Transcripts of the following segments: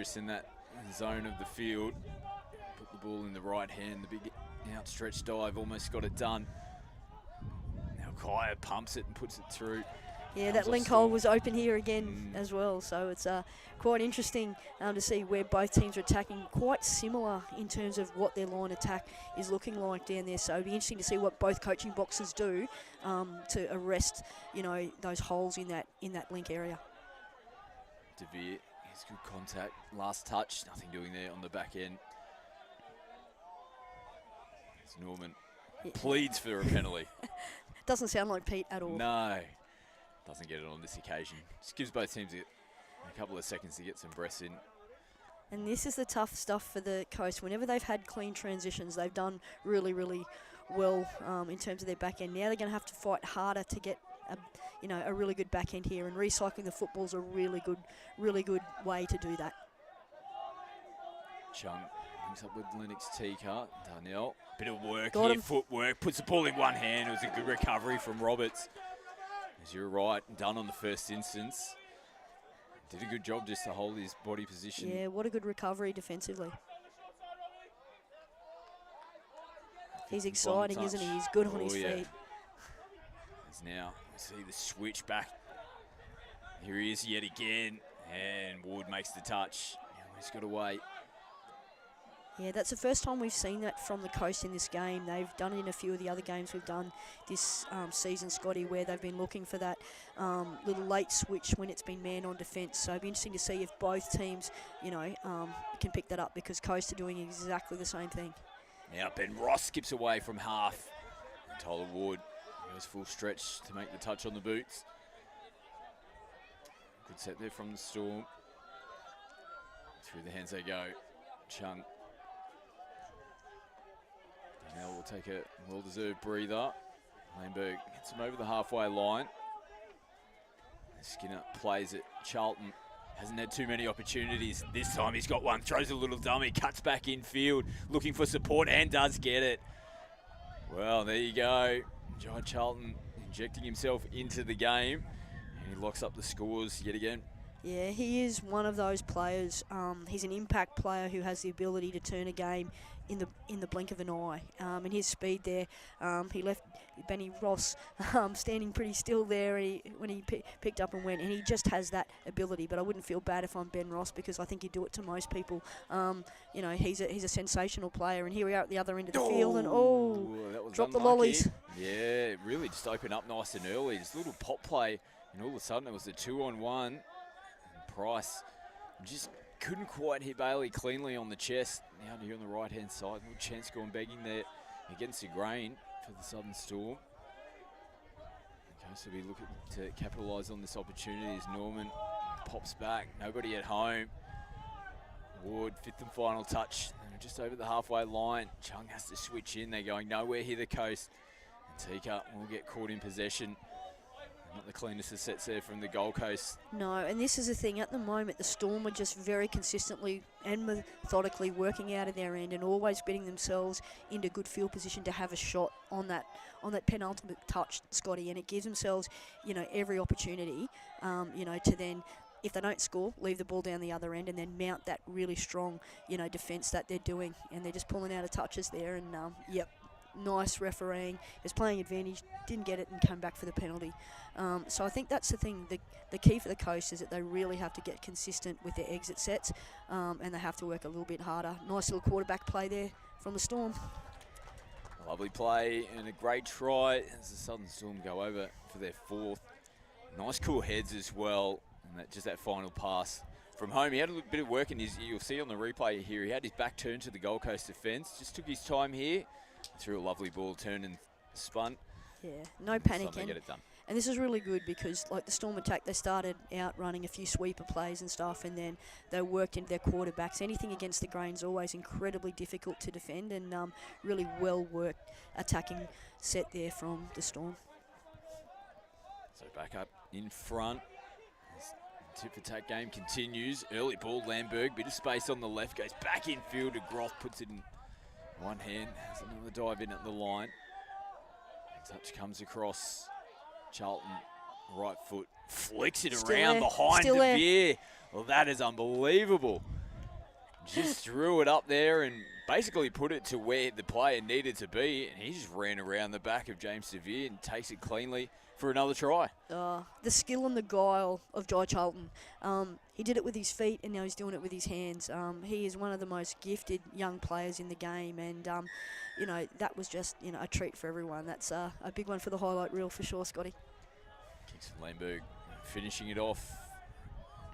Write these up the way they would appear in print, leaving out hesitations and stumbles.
dangerous in that zone of the field. Put the ball in the right hand, the big outstretched dive, almost got it done. Now Kaya pumps it and puts it through. Yeah, that link hole was open here again as well, so it's quite interesting to see where both teams are attacking. Quite similar in terms of what their line attack is looking like down there, so it'll be interesting to see what both coaching boxes do to arrest, you know, those holes in that link area. DeVere, he's good contact. Last touch, nothing doing there on the back end. It's Norman. Pleads for a penalty. Doesn't sound like Pete at all. No. Doesn't get it on this occasion. Just gives both teams a couple of seconds to get some breaths in. And this is the tough stuff for the Coast. Whenever they've had clean transitions, they've done really, really well in terms of their back end. Now they're going to have to fight harder to get a really good back end here. And recycling the football's a really good way to do that. Chung links up with Lennox Tika. Darnell, bit of work Got here, him. footwork, puts the ball in one hand. It was a good recovery from Roberts. As you're right, done on the first instance. Did a good job just to hold his body position. Yeah, what a good recovery defensively. He's exciting, isn't he? He's good on his feet. As now, we see the switch back. Here he is yet again. And Ward makes the touch. Now he's got to wait. Yeah, that's the first time we've seen that from the Coast in this game. They've done it in a few of the other games we've done this season, Scotty, where they've been looking for that little late switch when it's been man on defence. So it'll be interesting to see if both teams, can pick that up, because Coast are doing exactly the same thing. Now Ben Ross skips away from half. And Tyler Ward goes full stretch to make the touch on the boots. Good set there from the Storm. Through the hands they go. Chung. Now we'll take a well-deserved breather. Laneberg gets him over the halfway line. Skinner plays it. Charlton hasn't had too many opportunities. This time he's got one. Throws a little dummy. Cuts back infield. Looking for support and does get it. Well, there you go. Jai Charlton injecting himself into the game. And he locks up the scores yet again. Yeah, he is one of those players. He's an impact player who has the ability to turn a game in the blink of an eye. And his speed there, he left Benny Ross standing pretty still there when he picked up and went. And he just has that ability. But I wouldn't feel bad if I'm Ben Ross, because I think he'd do it to most people. He's a sensational player. And here we are at the other end of the field. And that was dropped unlucky. the lollies. Yeah, really just opened up nice and early. This little pop play, and all of a sudden it was a 2-on-1. And Price just couldn't quite hit Bailey cleanly on the chest. Now here on the right-hand side, little chance gone begging there against the grain for the Southern Storm. Okay, so we look to capitalise on this opportunity as Norman pops back. Nobody at home. Ward, fifth and final touch. They're just over the halfway line. Chung has to switch in. They're going nowhere here, the Coast. And Tika will get caught in possession. Not the cleanest of sets there from the Gold Coast. No, and this is the thing. At the moment, the Storm are just very consistently and methodically working out of their end and always getting themselves into good field position to have a shot on that penultimate touch, Scotty. And it gives themselves, every opportunity, to then, if they don't score, leave the ball down the other end and then mount that really strong, defence that they're doing. And they're just pulling out of touches there. And nice refereeing. Is playing advantage, didn't get it and came back for the penalty. So I think that's the thing. The key for the Coast is that they really have to get consistent with their exit sets and they have to work a little bit harder. Nice little quarterback play there from the Storm. Lovely play and a great try as the Southern Storm go over for their fourth. Nice cool heads as well. And just that final pass from home. He had a little bit of work, and you'll see on the replay here, he had his back turned to the Gold Coast defence. Just took his time here. Threw a lovely ball, turned and spun. Yeah, no panic. Get it done. And this is really good because, like the Storm attack, they started out running a few sweeper plays and stuff, and then they worked into their quarterbacks. Anything against the grain is always incredibly difficult to defend, and really well-worked attacking set there from the Storm. So back up in front. Tip-for-tack game continues. Early ball, Lamberg, bit of space on the left, goes back infield to Groth, puts it in one hand, has another dive in at the line. Touch comes across. Charlton, right foot, flicks it around behind DeVere. Well, that is unbelievable. Just threw it up there and basically put it to where the player needed to be, and he just ran around the back of James Sevier and takes it cleanly for another try. The skill and the guile of Jai Charlton. He did it with his feet, and now he's doing it with his hands. He is one of the most gifted young players in the game, and you know, that was just, you know, a treat for everyone. That's a big one for the highlight reel for sure, Scotty. Kicks from Lamberg, finishing it off.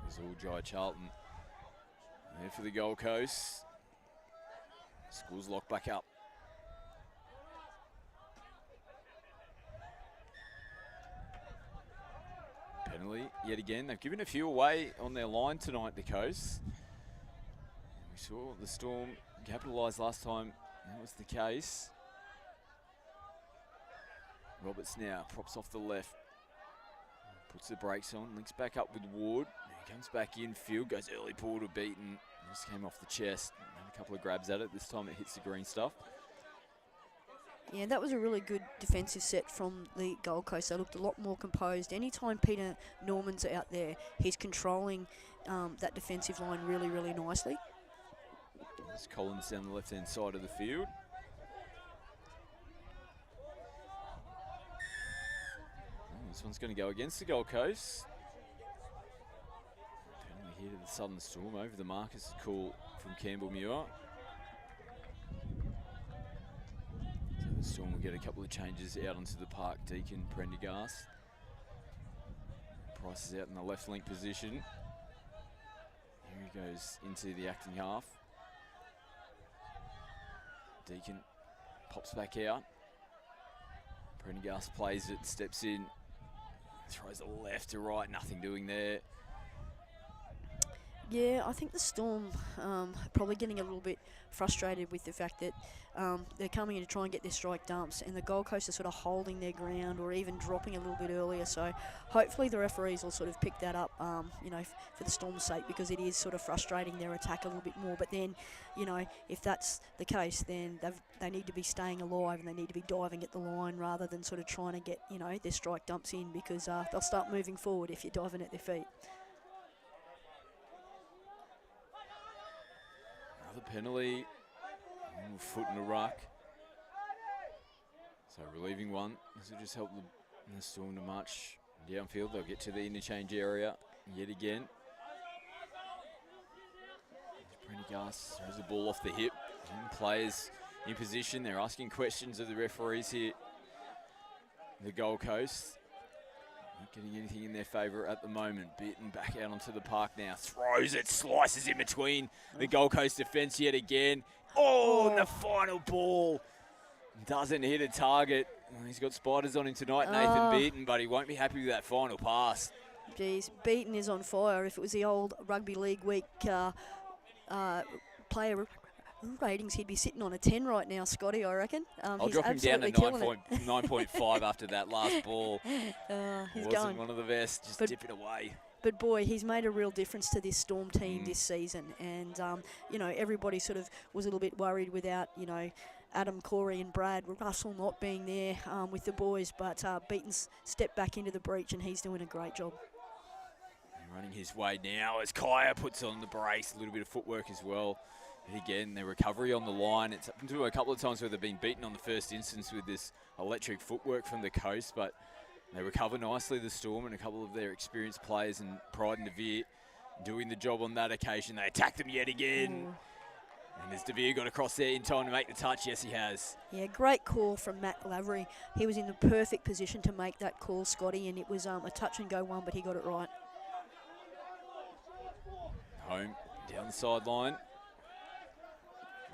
It was all Jai Charlton. There for the Gold Coast. School's locked back up. Penalty yet again. They've given a few away on their line tonight, the Coast. We saw the Storm capitalise last time. That was the case. Roberts now props off the left. Puts the brakes on, links back up with Ward. He comes back in, field, goes early ball to Beaton. Just came off the chest. Had a couple of grabs at it. This time it hits the green stuff. Yeah, that was a really good defensive set from the Gold Coast. They looked a lot more composed. Anytime Peter Norman's out there, he's controlling that defensive line really, really nicely. There's Collins down the left-hand side of the field. This one's going to go against the Gold Coast. Penalty here to the Southern Storm over the markers call from Campbell Muir. So the Storm will get a couple of changes out onto the park. Deacon, Prendergast. Price is out in the left link position. Here he goes into the acting half. Deacon pops back out. Prendergast plays it, steps in. Throws it left to right, nothing doing there. Yeah, I think the Storm probably getting a little bit frustrated with the fact that they're coming in to try and get their strike dumps, and the Gold Coast are sort of holding their ground or even dropping a little bit earlier. So hopefully the referees will sort of pick that up, you know, for the Storm's sake, because it is sort of frustrating their attack a little bit more. But then, you know, if that's the case, then they need to be staying alive and they need to be diving at the line rather than sort of trying to get, you know, their strike dumps in, because they'll start moving forward if you're diving at their feet. Another penalty, foot in the ruck. So relieving one. This will just help the Storm to march downfield. They'll get to the interchange area yet again. Prendergast throws the ball off the hip. And players in position. They're asking questions of the referees here. The Gold Coast. Not getting anything in their favour at the moment. Beaton back out onto the park now. Throws it, slices in between the Gold Coast defence yet again. Oh, and the final ball doesn't hit a target. He's got spiders on him tonight, Nathan Beaton, but he won't be happy with that final pass. Geez, Beaton is on fire. If it was the old Rugby League week player ratings, he'd be sitting on a 10 right now, Scotty, I reckon. I'll drop him down to 9.5 after that last ball. He's Wasn't going. one of the best, just dip it away. But boy, he's made a real difference to this Storm team this season. And, you know, everybody sort of was a little bit worried without, you know, Adam, Corey and Brad, Russell not being there with the boys. But Beaton's stepped back into the breach and he's doing a great job. Running his way now as Kaya puts on the brace, a little bit of footwork as well. And again, their recovery on the line. It's happened to a couple of times where they've been beaten on the first instance with this electric footwork from the Coast, but they recover nicely, the Storm, and a couple of their experienced players and Pride and DeVere doing the job on that occasion. They attack them yet again. And has DeVere got across there in time to make the touch? Yes, he has. Yeah, great call from Matt Lavery. He was in the perfect position to make that call, Scotty, and it was a touch and go one, but he got it right. Home, down the sideline.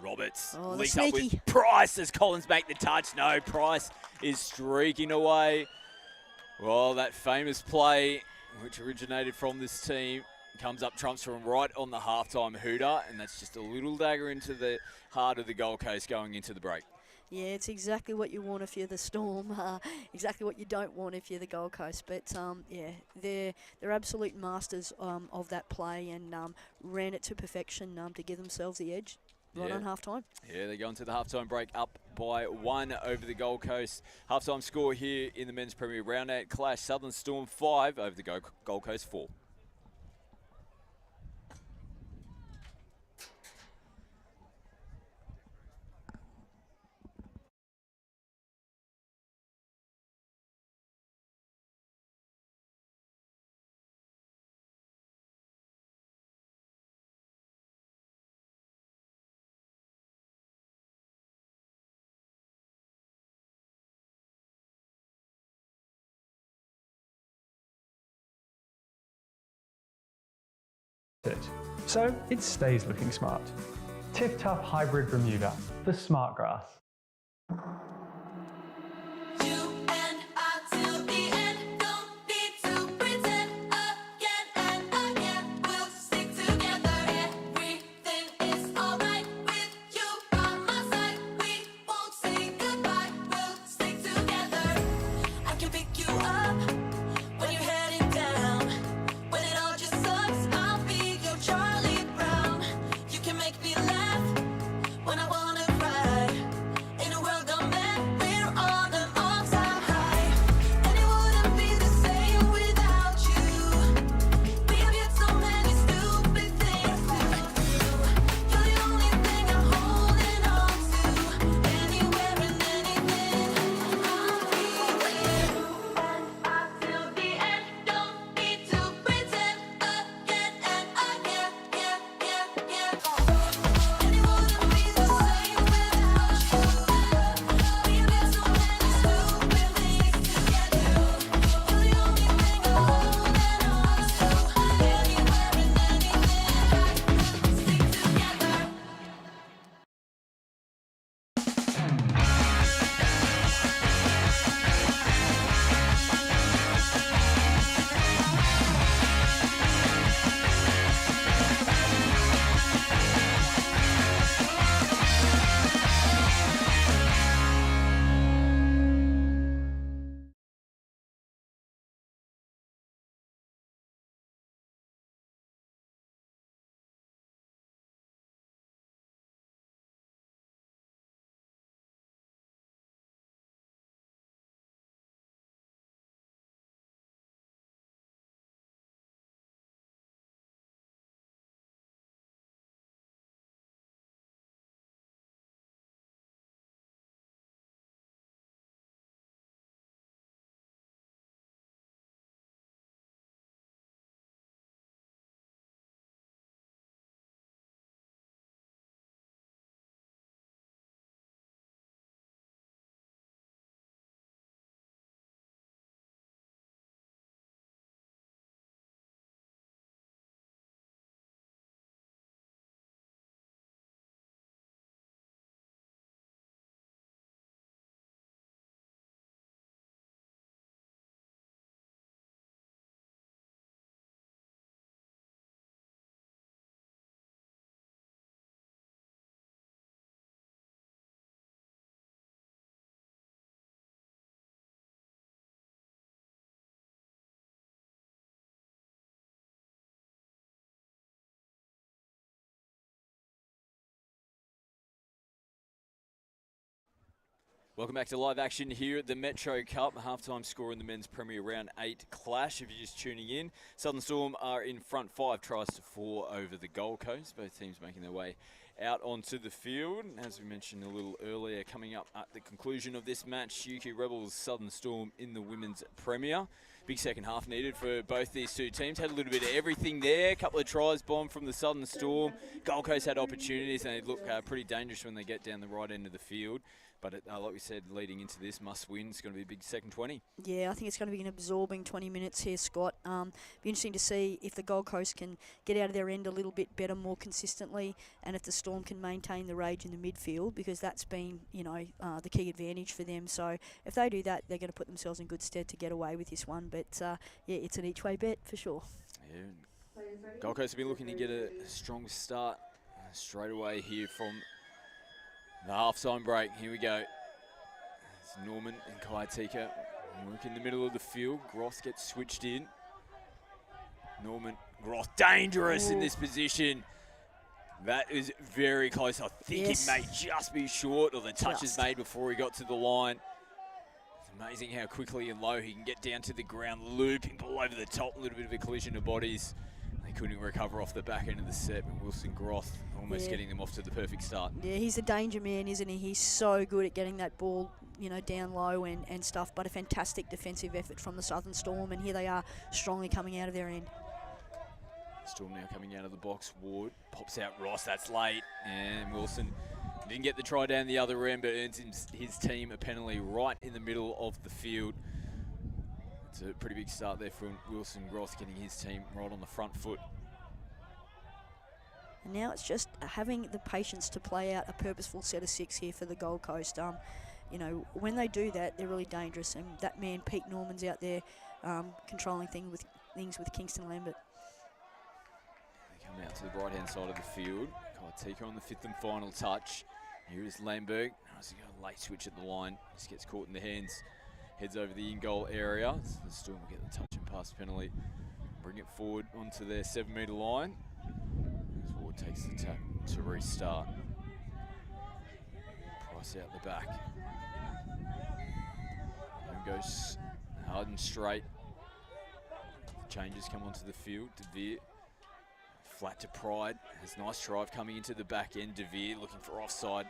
Roberts links up with Price as Collins make the touch. No, Price is streaking away. Well, that famous play, which originated from this team, comes up trumps from right on the halftime hooter, and that's just a little dagger into the heart of the Gold Coast going into the break. Yeah, it's exactly what you want if you're the Storm, exactly what you don't want if you're the Gold Coast. But, yeah, they're absolute masters of that play and ran it to perfection to give themselves the edge. Right on halftime. Yeah, they're going to the halftime break up by 1 over the Gold Coast. Halftime score here in the Men's Premier Round 8 clash. Southern Storm 5 over the Gold Coast 4. it, so it stays looking smart. Tiff Tough Hybrid Bermuda for smart grass. Welcome back to live action here at the Metro Cup. Halftime score in the men's Premier Round 8 clash. If you're just tuning in, Southern Storm are in front 5 tries to 4 over the Gold Coast. Both teams making their way out onto the field. As we mentioned a little earlier, coming up at the conclusion of this match, UQ Rebels, Southern Storm in the women's Premier. Big second half needed for both these two teams. Had a little bit of everything there. A couple of tries bombed from the Southern Storm. Gold Coast had opportunities and they look pretty dangerous when they get down the right end of the field. But like we said, leading into this, must win. It's going to be a big second 20. Yeah, I think it's going to be an absorbing 20 minutes here, Scott. Be interesting to see if the Gold Coast can get out of their end a little bit better, more consistently, and if the Storm can maintain the rage in the midfield, because that's been, the key advantage for them. So if they do that, they're going to put themselves in good stead to get away with this one. But yeah, it's an each-way bet for sure. Yeah. Gold Coast have been looking to get a strong start straight away here from the half-time break. Here we go. It's Norman and Kaitika work in the middle of the field. Groth gets switched in. Norman, Groth, dangerous in this position. That is very close. I think it may just be short, or the touch is made before he got to the line. It's amazing how quickly and low he can get down to the ground, looping ball over the top, a little bit of a collision of bodies. They couldn't recover off the back end of the set, but Wilson Groth almost getting them off to the perfect start. Yeah, he's a danger man, isn't he? He's so good at getting that ball, down low and stuff, but a fantastic defensive effort from the Southern Storm, and here they are strongly coming out of their end. Storm now coming out of the box. Ward pops out Ross, that's late, and Wilson didn't get the try down the other end, but earns his team a penalty right in the middle of the field. It's a pretty big start there from Wilson Groth, getting his team right on the front foot. And now it's just having the patience to play out a purposeful set of 6 here for the Gold Coast. You know, when they do that, they're really dangerous. And that man, Pete Norman's out there controlling things with Kingston Lambert. They come out to the right-hand side of the field. Kaitika on the 5th and final touch. Here is Lamberg. Has he got a late switch at the line? Just gets caught in the hands. Heads over the in-goal area. So the Storm will get the touch and pass penalty. Bring it forward onto their 7-metre line. As Ward takes the tap to restart. Price out the back. And goes hard and straight. Changes come onto the field. DeVere flat to Pride. Has nice drive coming into the back end. DeVere looking for offside.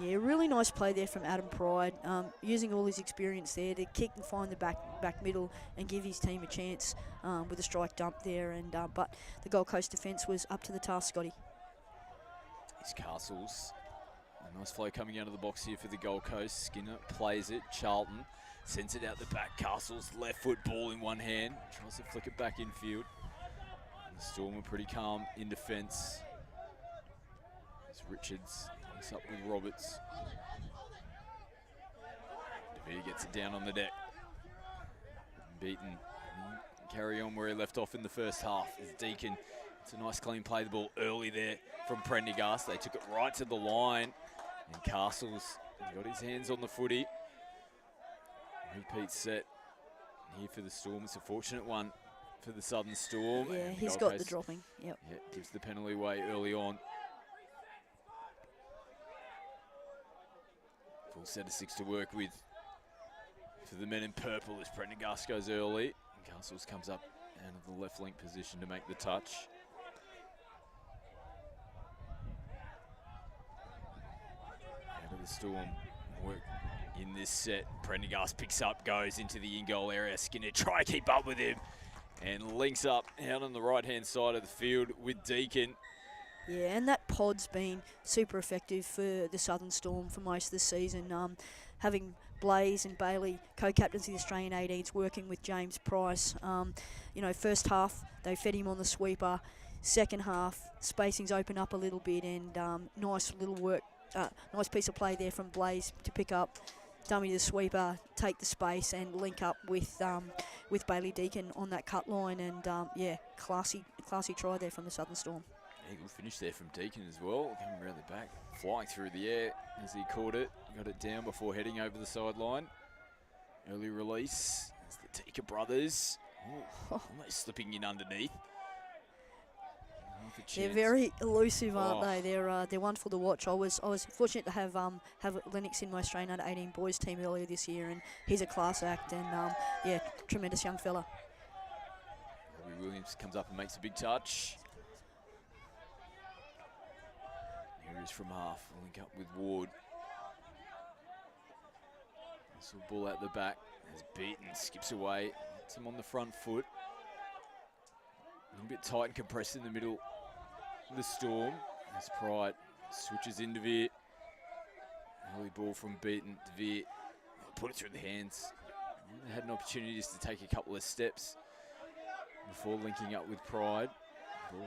Yeah, really nice play there from Adam Pride, using all his experience there to kick and find the back middle and give his team a chance with a strike dump there. And but the Gold Coast defence was up to the task, Scotty. It's Castles. A nice flow coming out of the box here for the Gold Coast. Skinner plays it. Charlton sends it out the back. Castles left foot ball in one hand. Tries to flick it back infield. And the Storm are pretty calm in defence. As Richards links up with Roberts. DeVere gets it down on the deck. Beaten. Carry on where he left off in the first half. As Deacon, it's a nice clean play the ball early there from Prendergast. They took it right to the line. And Castles got his hands on the footy. Repeat set here for the Storm. It's a fortunate one for the Southern Storm. Yeah, and he's Gold got Coast, the dropping. Yep. Yeah, gives the penalty away early on. Full set of 6 to work with for the men in purple as Prendergast goes early. And Castles comes up out of the left link position to make the touch. Out of the Storm work in this set. Prendergast picks up, goes into the in-goal area. Skinner try to keep up with him and links up out on the right-hand side of the field with Deacon. Yeah, and that pod's been super effective for the Southern Storm for most of the season. Having Blaze and Bailey co-captains of the Australian 18s, working with James Price. You know, first half they fed him on the sweeper. Second half spacing's opened up a little bit, and nice little work, nice piece of play there from Blaze to pick up, dummy the sweeper, take the space, and link up with Bailey Deacon on that cut line. And yeah, classy try there from the Southern Storm. Yeah, good finish there from Deacon as well, coming around the back, flying through the air as he caught it, got it down before heading over the sideline. Early release, as the Tika brothers, almost slipping in underneath. They're very elusive, aren't they? They're wonderful to watch. I was fortunate to have Lennox in my Australian under 18 boys team earlier this year, and he's a class act, and yeah, tremendous young fella. Robbie Williams comes up and makes a big touch. Here is from half, link up with Ward. This ball out the back, as Beaton skips away, gets him on the front foot. A little bit tight and compressed in the middle of the Storm, as Pride switches in DeVere. Early ball from Beaton. DeVere put it through the hands. They had an opportunity just to take a couple of steps before linking up with Pride.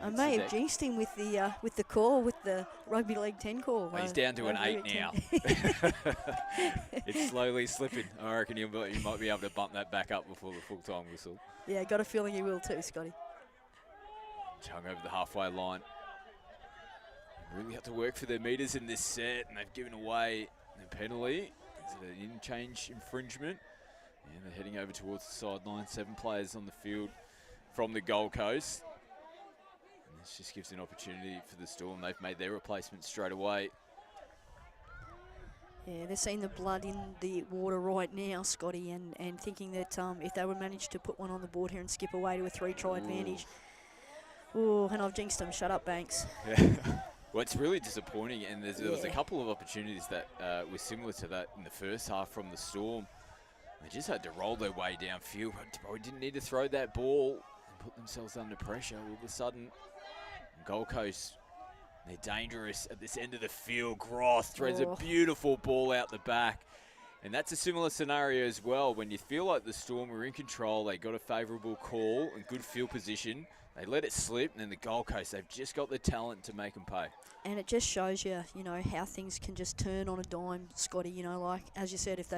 I may have jinxed him with the call, with the rugby league 10 call. He's down to an 8 now. It's slowly slipping. I reckon you might be able to bump that back up before the full-time whistle. Yeah, got a feeling he will too, Scotty. Chung over the halfway line. Really have to work for their metres in this set, and they've given away the penalty. Is it an in-change infringement? And they're heading over towards the sideline. 7 players on the field from the Gold Coast. And this just gives an opportunity for the Storm. They've made their replacement straight away. Yeah, they're seeing the blood in the water right now, Scotty, and thinking that if they would manage to put one on the board here and skip away to a 3-try advantage. Ooh, and I've jinxed them. Shut up, Banks. Yeah. Well, it's really disappointing, and there was a couple of opportunities that were similar to that in the first half from the Storm. They just had to roll their way downfield. Probably didn't need to throw that ball and put themselves under pressure. All of a sudden, Gold Coast, they're dangerous at this end of the field. Gross throws a beautiful ball out the back. And that's a similar scenario as well. When you feel like the Storm are in control, they got a favourable call and good field position, they let it slip, and then the Gold Coast, they've just got the talent to make them pay. And it just shows you, how things can just turn on a dime, Scotty. Like as you said, if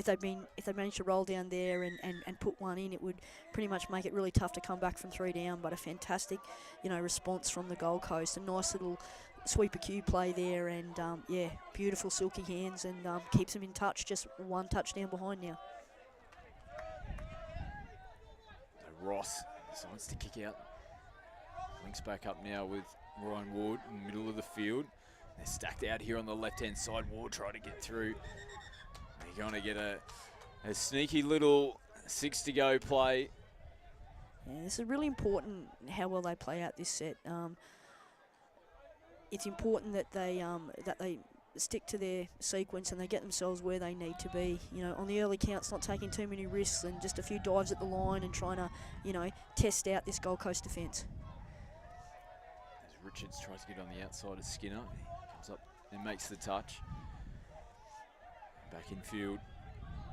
they managed to roll down there and put one in, it would pretty much make it really tough to come back from 3 down. But a fantastic, response from the Gold Coast. A nice little sweeper cue play there, and beautiful silky hands, and keeps them in touch. Just one touchdown behind now. So Ross decides to kick out. Links back up now with Ryan Ward in the middle of the field. They're stacked out here on the left-hand side. Ward trying to get through. They're going to get a sneaky little 6 to go play. Yeah, this is really important how well they play out this set. It's important that they stick to their sequence and they get themselves where they need to be. On the early counts, not taking too many risks and just a few dives at the line and trying to, test out this Gold Coast defence. As Richards tries to get on the outside of Skinner, he comes up and makes the touch. Back in field,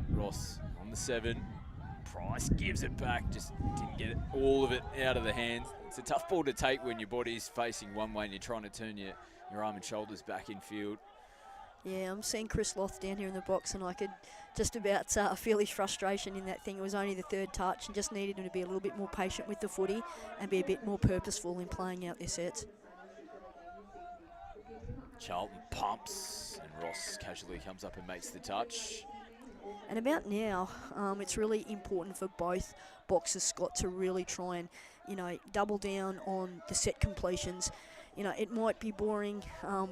Ross on the 7. Price gives it back, just didn't get all of it out of the hands. It's a tough ball to take when your body's facing one way and you're trying to turn your arm and shoulders back in field. Yeah, I'm seeing Chris Loth down here in the box, and I could just about feel his frustration in that thing. It was only the 3rd touch and just needed him to be a little bit more patient with the footy and be a bit more purposeful in playing out their sets. Charlton pumps, and Ross casually comes up and makes the touch. And about now, it's really important for both boxers, Scott, to really try and, double down on the set completions. It might be boring,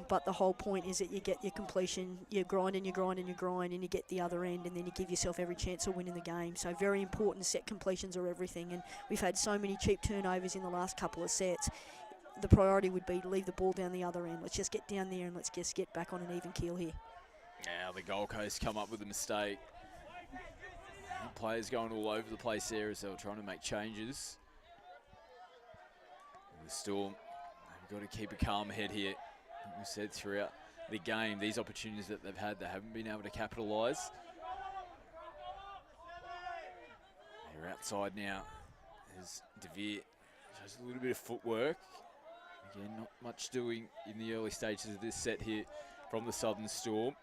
but the whole point is that you get your completion, you grind and you grind and you grind, and you get the other end, and then you give yourself every chance of winning the game. So very important, set completions are everything, and we've had so many cheap turnovers in the last couple of sets. The priority would be to leave the ball down the other end. Let's just get down there and let's just get back on an even keel here. Now the Gold Coast come up with a mistake. Players going all over the place there as they were trying to make changes. And the Storm, they've got to keep a calm head here. Like we said throughout the game, these opportunities that they've had, they haven't been able to capitalise. They're outside now as DeVere shows a little bit of footwork. Again, not much doing in the early stages of this set here from the Southern Storm.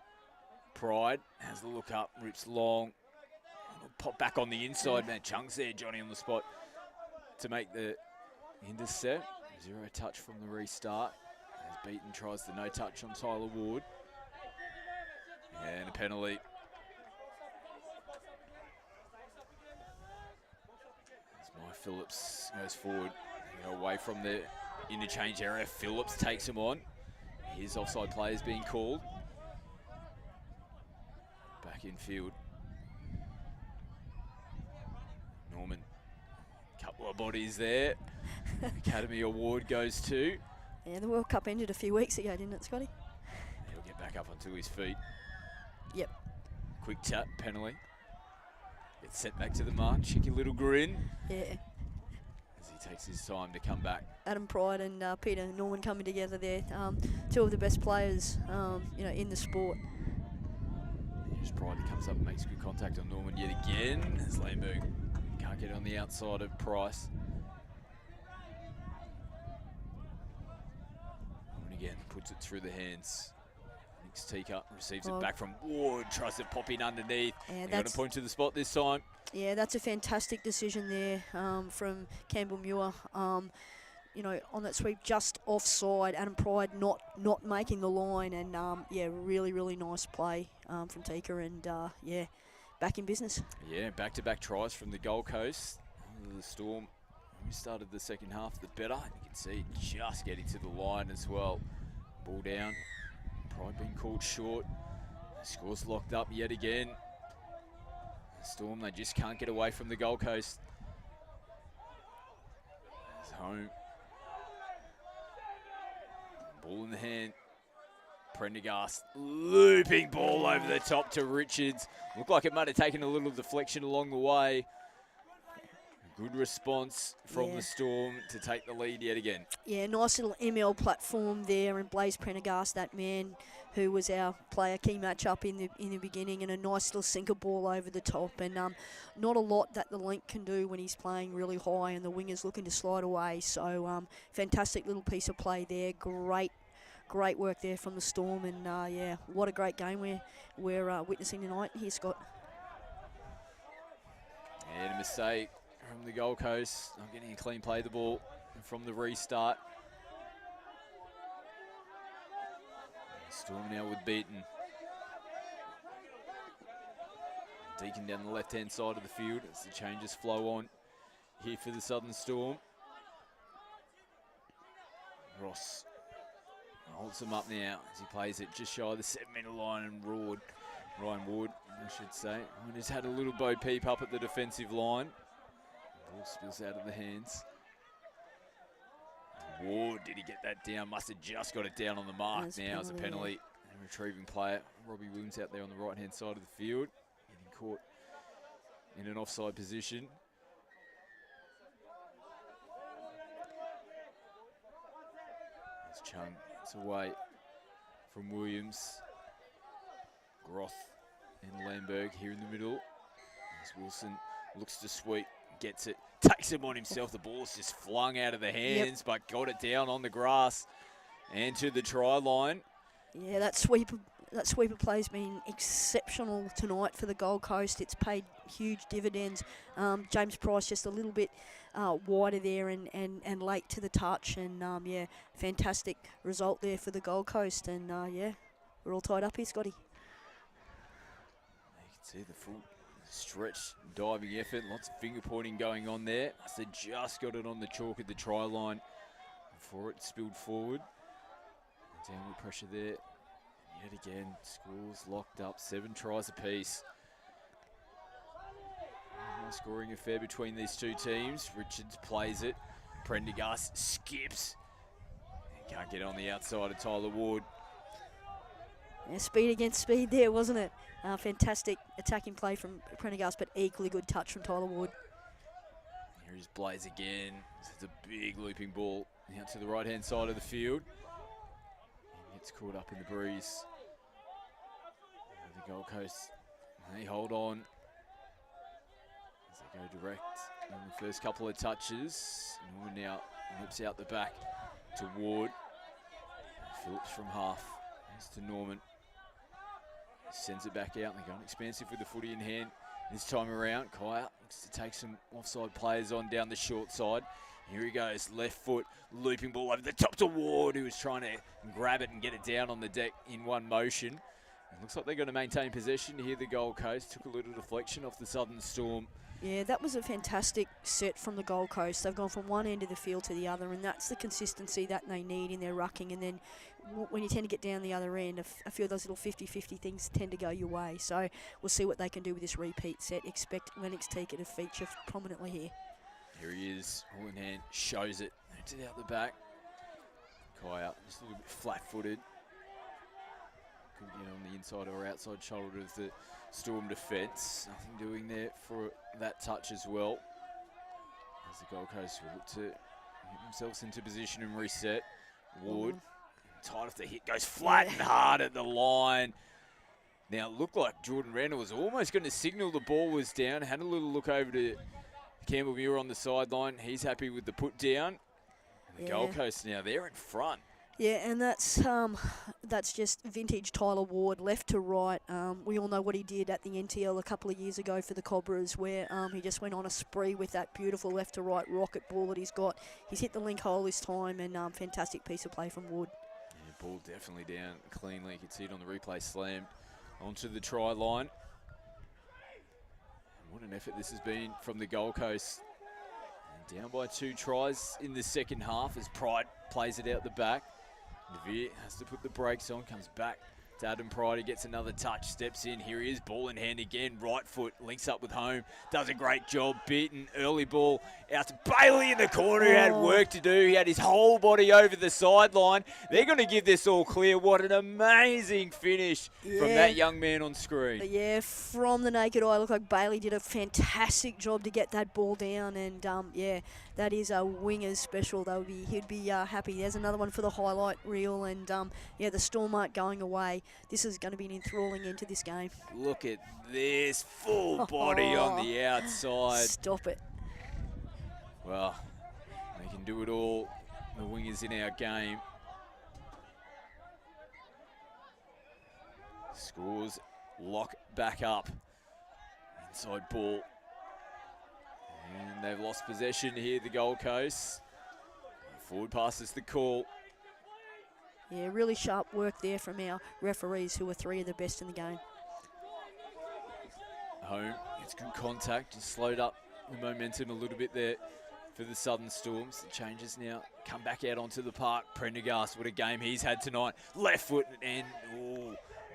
Pride has the look up, rips long. Pop back on the inside, man. Chunks there, Johnny on the spot to make the intercept. 0 touch from the restart. As Beaton tries the no touch on Tyler Ward. And a penalty. As Mike Phillips goes forward, away from the interchange area. Phillips takes him on. His offside play is being called. Back in field. Norman, couple of bodies there. Academy Award goes to. Yeah, the World Cup ended a few weeks ago, didn't it, Scotty? He'll get back up onto his feet. Yep. Quick tap, penalty. Gets sent back to the mark, cheeky little grin. Yeah. As he takes his time to come back. Adam Pride and Peter Norman coming together there. 2 of the best players, in the sport. Here's Pride, he comes up and makes good contact on Norman yet again. As Lamberg can't get on the outside of Price. Norman again puts it through the hands. Nick's Tika receives it back from Ward, tries to pop in underneath. Yeah, got to point to the spot this time. Yeah, that's a fantastic decision there from Campbell Muir. On that sweep just offside. Adam Pride not making the line, and really, really nice play from Tika, and back in business. Yeah, back-to-back tries from the Gold Coast. The Storm, we started the second half, the better. You can see just getting to the line as well. Ball down. Pride being called short. The score's locked up yet again. The Storm, they just can't get away from the Gold Coast. It's home. Ball in the hand. Prendergast looping ball over the top to Richards. Looked like it might have taken a little deflection along the way. Good response from the Storm to take the lead yet again. Yeah, nice little ML platform there, and Blaze Prendergast, that man who was our player key matchup in the beginning, and a nice little sinker ball over the top. And not a lot that the link can do when he's playing really high and the winger's looking to slide away. So fantastic little piece of play there. Great work there from the Storm, and yeah, what a great game we're witnessing tonight here, Scott. And a mistake from the Gold Coast, not getting a clean play of the ball from the restart. Storm now with Beaton. Deacon down the left-hand side of the field as the changes flow on here for the Southern Storm. Ross holds him up now as he plays it just shy of the 7-metre line, and Ryan Ward, I should say. And he's had a little bo peep up at the defensive line. Ball spills out of the hands. Ward, did he get that down? Must have just got it down on the mark now as a penalty. And retrieving player, Robbie Williams out there on the right-hand side of the field. Getting caught in an offside position. As Chung, it's away from Williams. Groth and Lamberg here in the middle. As Wilson looks to sweep, gets it, takes him on himself. The ball's just flung out of the hands, but got it down on the grass and to the try line. Yeah, that sweeper play's been exceptional tonight for the Gold Coast. It's paid huge dividends. James Price just a little bit wider there and late to the touch, and yeah, fantastic result there for the Gold Coast. And yeah, we're all tied up here, Scotty. You can see the full stretch diving effort, lots of finger pointing going on there. So just got it on the chalk at the try line before it spilled forward. Downward pressure there. Yet again, scores locked up, 7 tries apiece. High scoring affair between these two teams. Richards plays it. Prendergast skips. And can't get on the outside of Tyler Ward. Yeah, speed against speed there, wasn't it? Fantastic attacking play from Prendergast, but equally good touch from Tyler Ward. Here is Blaze again. It's a big looping ball out to the right-hand side of the field. And gets caught up in the breeze. The Gold Coast, they hold on as they go direct on the first couple of touches. Norman now whips out the back to Ward. Phillips from half. It's to Norman. Sends it back out, and they're going expansive with the footy in hand this time around. Kaya looks to take some offside players on down the short side. Here he goes, left foot, looping ball over the top to Ward, who was trying to grab it and get it down on the deck in one motion. It looks like they're going to maintain possession here, the Gold Coast. Took a little deflection off the Southern Storm. Yeah, that was a fantastic set from the Gold Coast. They've gone from one end of the field to the other, and that's the consistency that they need in their rucking. And then when you tend to get down the other end, a few of those little 50-50 things tend to go your way. So we'll see what they can do with this repeat set. Expect Lennox Tika to feature prominently here. Here he is, all in hand, shows it. It's out the back. Kaya just a little bit flat-footed. Could get on the inside or outside shoulder of the Storm defence. Nothing doing there for that touch as well. As the Gold Coast will look to get themselves into position and reset. Ward, tight off the hit, goes flat and hard at the line. Now it looked like Jordan Randall was almost going to signal the ball was down. Had a little look over to Campbell Muir on the sideline. He's happy with the put down. And the Gold Coast now, they're in front. Yeah, and that's just vintage Tyler Ward, left to right. We all know what he did at the NTL a couple of years ago for the Cobras, where he just went on a spree with that beautiful left to right rocket ball that he's got. He's hit the link hole this time, and fantastic piece of play from Ward. Yeah, ball definitely down cleanly. You can see it on the replay, slammed onto the try line. And what an effort this has been from the Gold Coast. And down by 2 tries in the second half as Pride plays it out the back. Devere has to put the brakes on, comes back It's Adam Pryor gets another touch, steps in. Here he is, ball in hand again. Right foot links up with home. Does a great job. Beaten early ball out to Bailey in the corner. He had work to do. He had his whole body over the sideline. They're going to give this all clear. What an amazing finish from that young man on screen. Yeah, from the naked eye, looked like Bailey did a fantastic job to get that ball down. And yeah, that is a winger's special. He'd be happy. There's another one for the highlight reel. And yeah, the Storm aren't going away. This is going to be an enthralling end to this game. Look at this full body on the outside. Stop it. Well, they can do it all. The wingers in our game. Scores lock back up. Inside ball. And they've lost possession here, the Gold Coast. Forward pass is the call. Yeah, really sharp work there from our referees, who are 3 of the best in the game. Home, it's good contact, just slowed up the momentum a little bit there for the Southern Storms. The changes now come back out onto the park. Prendergast, what a game he's had tonight. Left foot and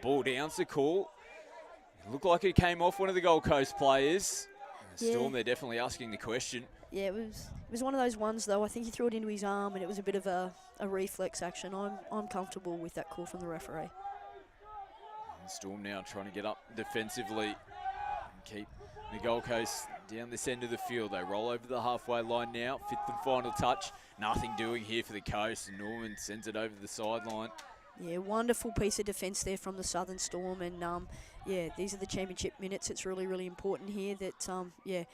ball down's the call. It looked like it came off one of the Gold Coast players. The Storm, they're definitely asking the question. Yeah, it was one of those ones, though. I think he threw it into his arm, and it was a bit of a reflex action. I'm comfortable with that call from the referee. The Storm now trying to get up defensively and keep the Gold Coast down this end of the field. They roll over the halfway line now. 5th and final touch. Nothing doing here for the Coast, and Norman sends it over the sideline. Yeah, wonderful piece of defence there from the Southern Storm, and yeah, these are the championship minutes. It's really, really important here that yeah,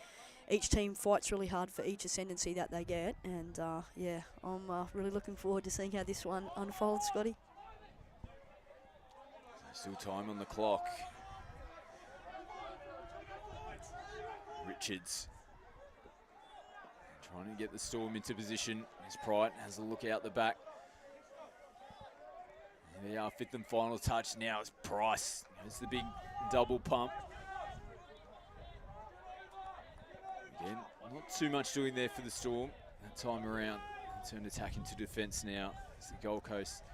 each team fights really hard for each ascendancy that they get, and yeah, I'm really looking forward to seeing how this one unfolds, Scotty. Still time on the clock. Richards trying to get the Storm into position. As Pride has a look out the back. There they are, 5th and final touch. Now it's Price. It's the big double pump. Again, not too much doing there for the Storm that time around. Turn attack into defence now. It's the Gold Coast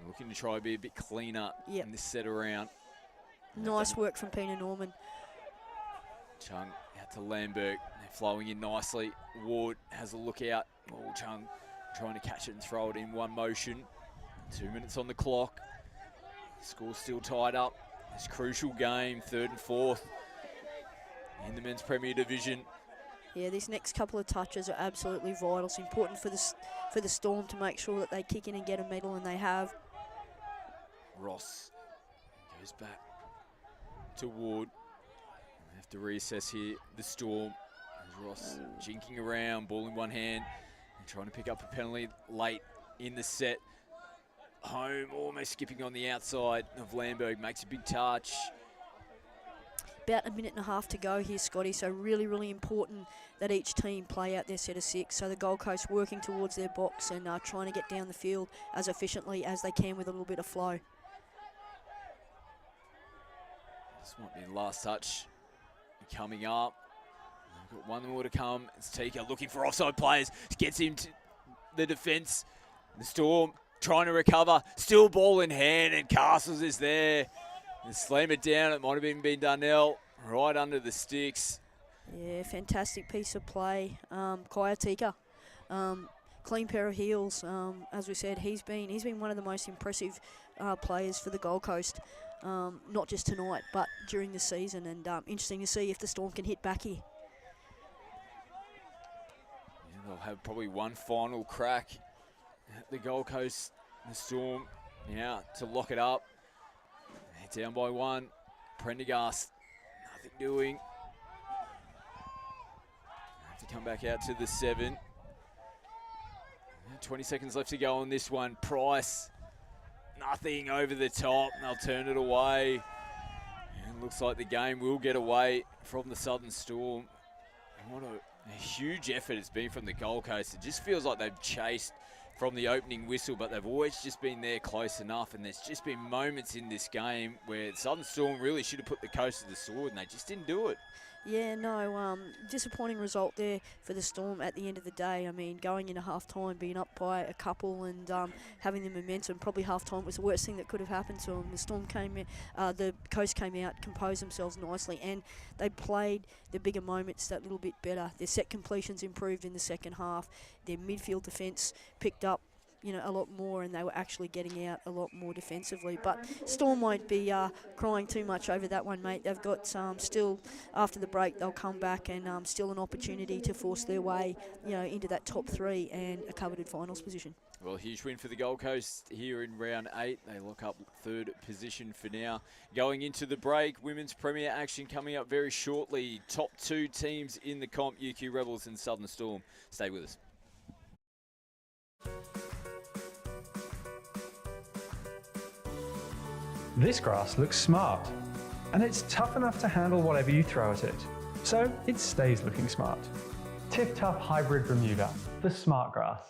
looking to try to be a bit cleaner in this set around. Nice work from Pina Norman. Chung out to Lamberg. They're flowing in nicely. Ward has a look out. Oh, Chung trying to catch it and throw it in one motion. 2 minutes on the clock. Score still tied up. It's a crucial game, 3rd and 4th in the Men's Premier Division. Yeah, these next couple of touches are absolutely vital. It's important for the Storm to make sure that they kick in and get a medal, and they have. Ross goes back to Ward. They have to reassess here. The Storm. There's Ross jinking around, ball in one hand, and trying to pick up a penalty late in the set. Home almost skipping on the outside of Lamberg, makes a big touch. About a minute and a half to go here, Scotty, so really, really important that each team play out their set of 6. So the Gold Coast working towards their box and trying to get down the field as efficiently as they can with a little bit of flow. This might be the last touch coming up. We've got one more to come. It's Tika looking for offside players. Gets him to the defence. The Storm trying to recover. Still ball in hand, and Castles is there. And slam it down. It might have even been Darnell right under the sticks. Yeah, fantastic piece of play. Kaya Tika, clean pair of heels. As we said, he's been one of the most impressive players for the Gold Coast. Not just tonight, but during the season. And interesting to see if the Storm can hit back here. Yeah, they'll have probably one final crack at the Gold Coast. The Storm now to lock it up. They're down by 1. Prendergast, nothing doing. Have to come back out to the 7. 20 seconds left to go on this one. Price, nothing over the top. They'll turn it away. And looks like the game will get away from the Southern Storm. What a huge effort it's been from the Gold Coast. It just feels like they've chased from the opening whistle, but they've always just been there close enough, and there's just been moments in this game where Southern Storm really should have put the Coast to the sword, and they just didn't do it. Yeah, no, disappointing result there for the Storm at the end of the day. I mean, going into half-time, being up by a couple and having the momentum, probably half-time was the worst thing that could have happened to them. The Storm came in, the Coast came out, composed themselves nicely, and they played the bigger moments that little bit better. Their set completions improved in the second half. Their midfield defence picked up a lot more, and they were actually getting out a lot more defensively. But Storm won't be crying too much over that one, mate. They've got still, after the break, they'll come back and still an opportunity to force their way, into that top 3 and a coveted finals position. Well, huge win for the Gold Coast here in round 8. They lock up 3rd position for now. Going into the break, Women's Premier action coming up very shortly. Top 2 teams in the comp, UQ Rebels and Southern Storm. Stay with us. This grass looks smart, and it's tough enough to handle whatever you throw at it, so it stays looking smart. Tip Tough Hybrid Bermuda, the smart grass.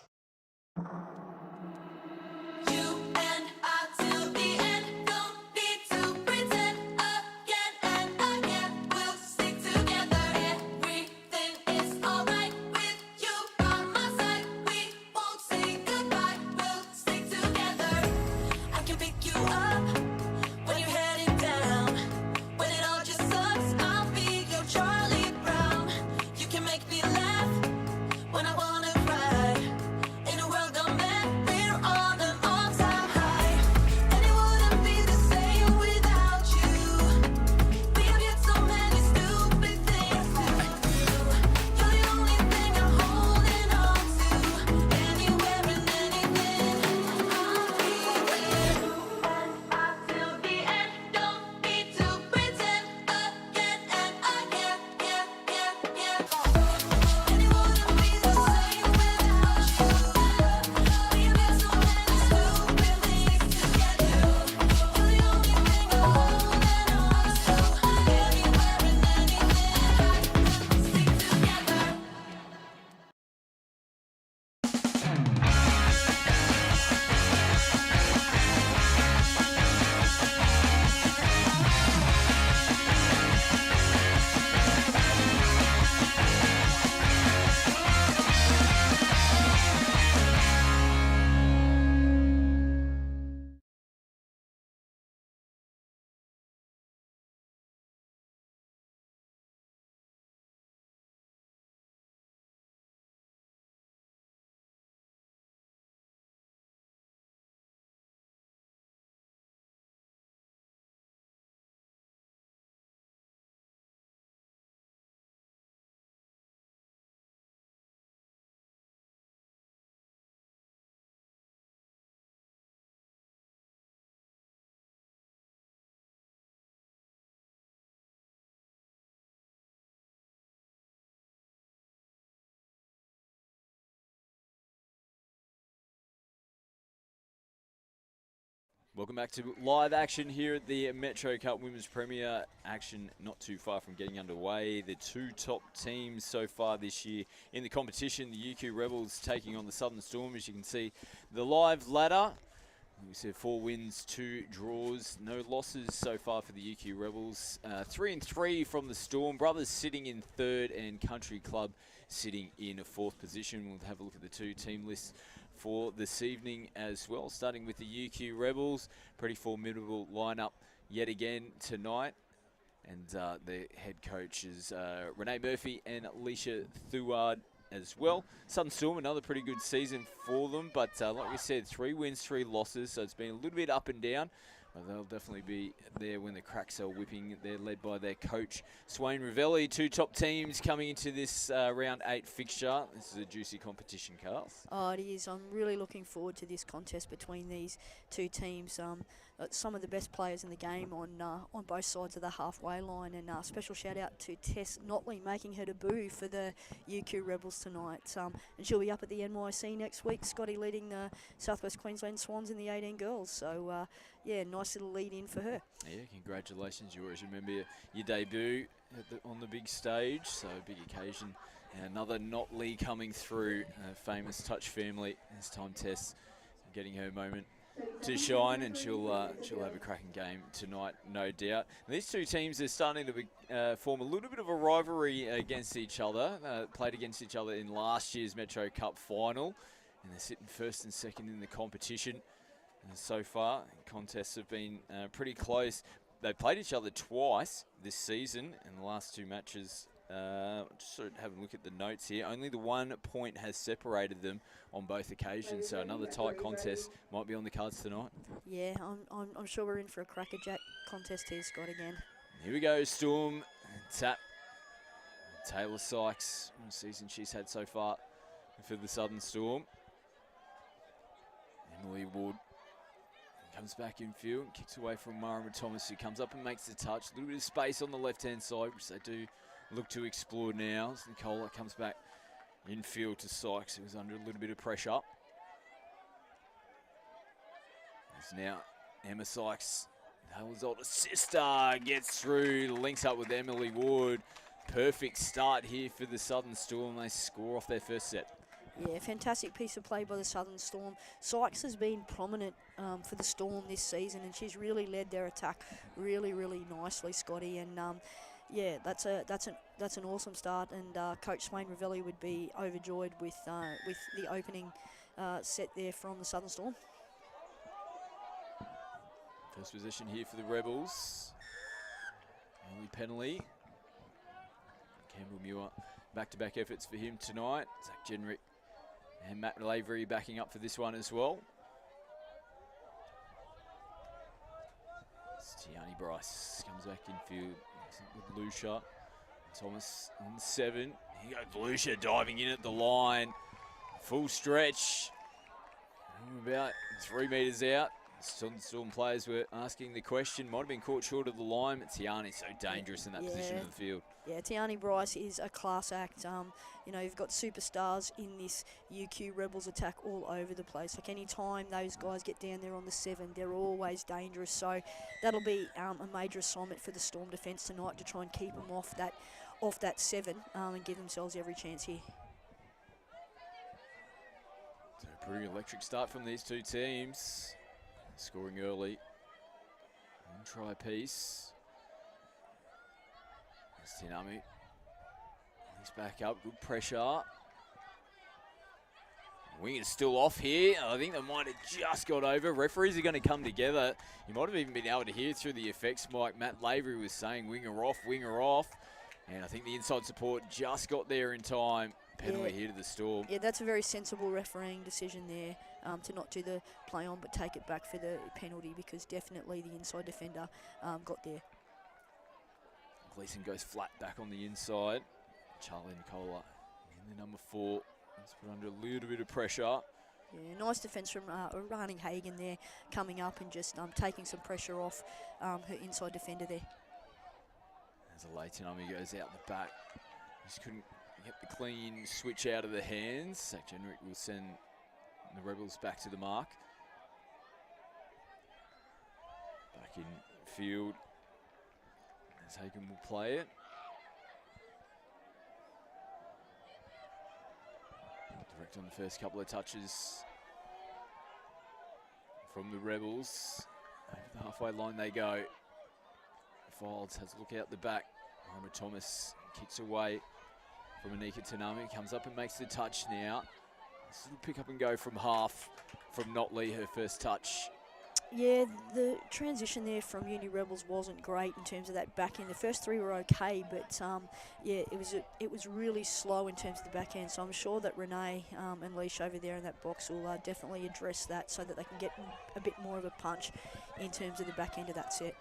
Welcome back to live action here at the Metro Cup Women's Premier. Action not too far from getting underway. The 2 top teams so far this year in the competition, the UQ Rebels taking on the Southern Storm. As you can see, the live ladder, we said 4 wins, 2 draws, no losses so far for the UQ Rebels. 3-3 from the Storm. Brothers sitting in 3rd and Country Club sitting in 4th position. We'll have a look at the 2 team lists for this evening as well, starting with the UQ Rebels. Pretty formidable lineup yet again tonight, and their head coaches Renee Murphy and Alicia Thuard as well. Southern Storm, another pretty good season for them, but like we said, 3 wins, 3 losses, so it's been a little bit up and down. But they'll definitely be there when the cracks are whipping. They're led by their coach, Swain Ravelli. 2 top teams coming into this round 8 fixture. This is a juicy competition, Carl. Oh, it is. I'm really looking forward to this contest between these 2 teams. Some of the best players in the game on both sides of the halfway line, and special shout out to Tess Notley making her debut for the UQ Rebels tonight. And she'll be up at the NYC next week. Scotty leading the Southwest Queensland Swans in the 18 girls. So yeah, nice little lead in for her. Yeah, congratulations. You always remember your debut on the big stage, so big occasion. And another Notley coming through, famous Touch family. This time Tess getting her moment to shine, and she'll have a cracking game tonight, no doubt. And these two teams are starting to form a little bit of a rivalry against each other. Played against each other in last year's Metro Cup final, and they're sitting first and second in the competition. And so far, contests have been pretty close. They played each other twice this season, and the last two matches, just sort of having a look at the notes here, only the 1 point has separated them on both occasions, so another tight contest might be on the cards tonight. Yeah, I'm sure we're in for a crackerjack contest here, Scott, again. Here we go, Storm, tap. Taylor Sykes, what a season she's had so far for the Southern Storm. Emily Wood comes back in field, kicks away from Mara Thomas, who comes up and makes the touch. A little bit of space on the left-hand side, which they do look to explore now. As Nicola comes back in field to Sykes, who was under a little bit of pressure. As now Emma Sykes, Helen's older sister, gets through, links up with Emily Wood. Perfect start here for the Southern Storm. They score off their first set. Yeah, fantastic piece of play by the Southern Storm. Sykes has been prominent for the Storm this season, and she's really led their attack really, really nicely, Scotty. And yeah, that's an awesome start. And Coach Swain Ravelli would be overjoyed with the opening set there from the Southern Storm. First position here for the Rebels. Early penalty. Campbell Muir, back-to-back efforts for him tonight. Zach Jenrick and Matt Lavery backing up for this one as well. Tiani Bryce comes back in field with Lucia. Thomas on 7. Here goes Lucia diving in at the line. Full stretch. About 3 metres out. Storm players were asking the question. Might have been caught short of the line, but Tiani's so dangerous in that position of the field. Yeah, Tiani Bryce is a class act. You know, you've got superstars in this UQ Rebels attack all over the place. Like any time those guys get down there on the 7, they're always dangerous. So that'll be a major assignment for the Storm defence tonight to try and keep them off that 7 and give themselves every chance here. So a pretty electric start from these two teams. Scoring early. One try piece. Tinami. He's back up. Good pressure. Wing is still off here. I think they might have just got over. Referees are going to come together. You might have even been able to hear through the effects mic. Matt Lavery was saying winger off, winger off. And I think the inside support just got there in time. Penalty here to the Storm. Yeah, that's a very sensible refereeing decision there, to not do the play on but take it back for the penalty, because definitely the inside defender got there. Gleason goes flat back on the inside. Charlie Nicola in the number 4. Let's put under a little bit of pressure. Yeah, nice defence from Rani Hagan there, coming up and just taking some pressure off her inside defender there. As a late Tinami goes out the back. Just couldn't get the clean switch out of the hands. Zach Jenrick will send the Rebels back to the mark. Back in field. As Hagan will play it. Direct on the first couple of touches from the Rebels. Over the halfway line they go. Files has a look out the back. Homer Thomas kicks away from Anika Tanami. Comes up and makes the touch now. This little pick up and go from half from Notley, her first touch. Yeah, the transition there from Uni Rebels wasn't great in terms of that back end. The first 3 were okay, but yeah, it was really slow in terms of the back end. So I'm sure that Renee and Leash over there in that box will definitely address that so that they can get a bit more of a punch in terms of the back end of that set.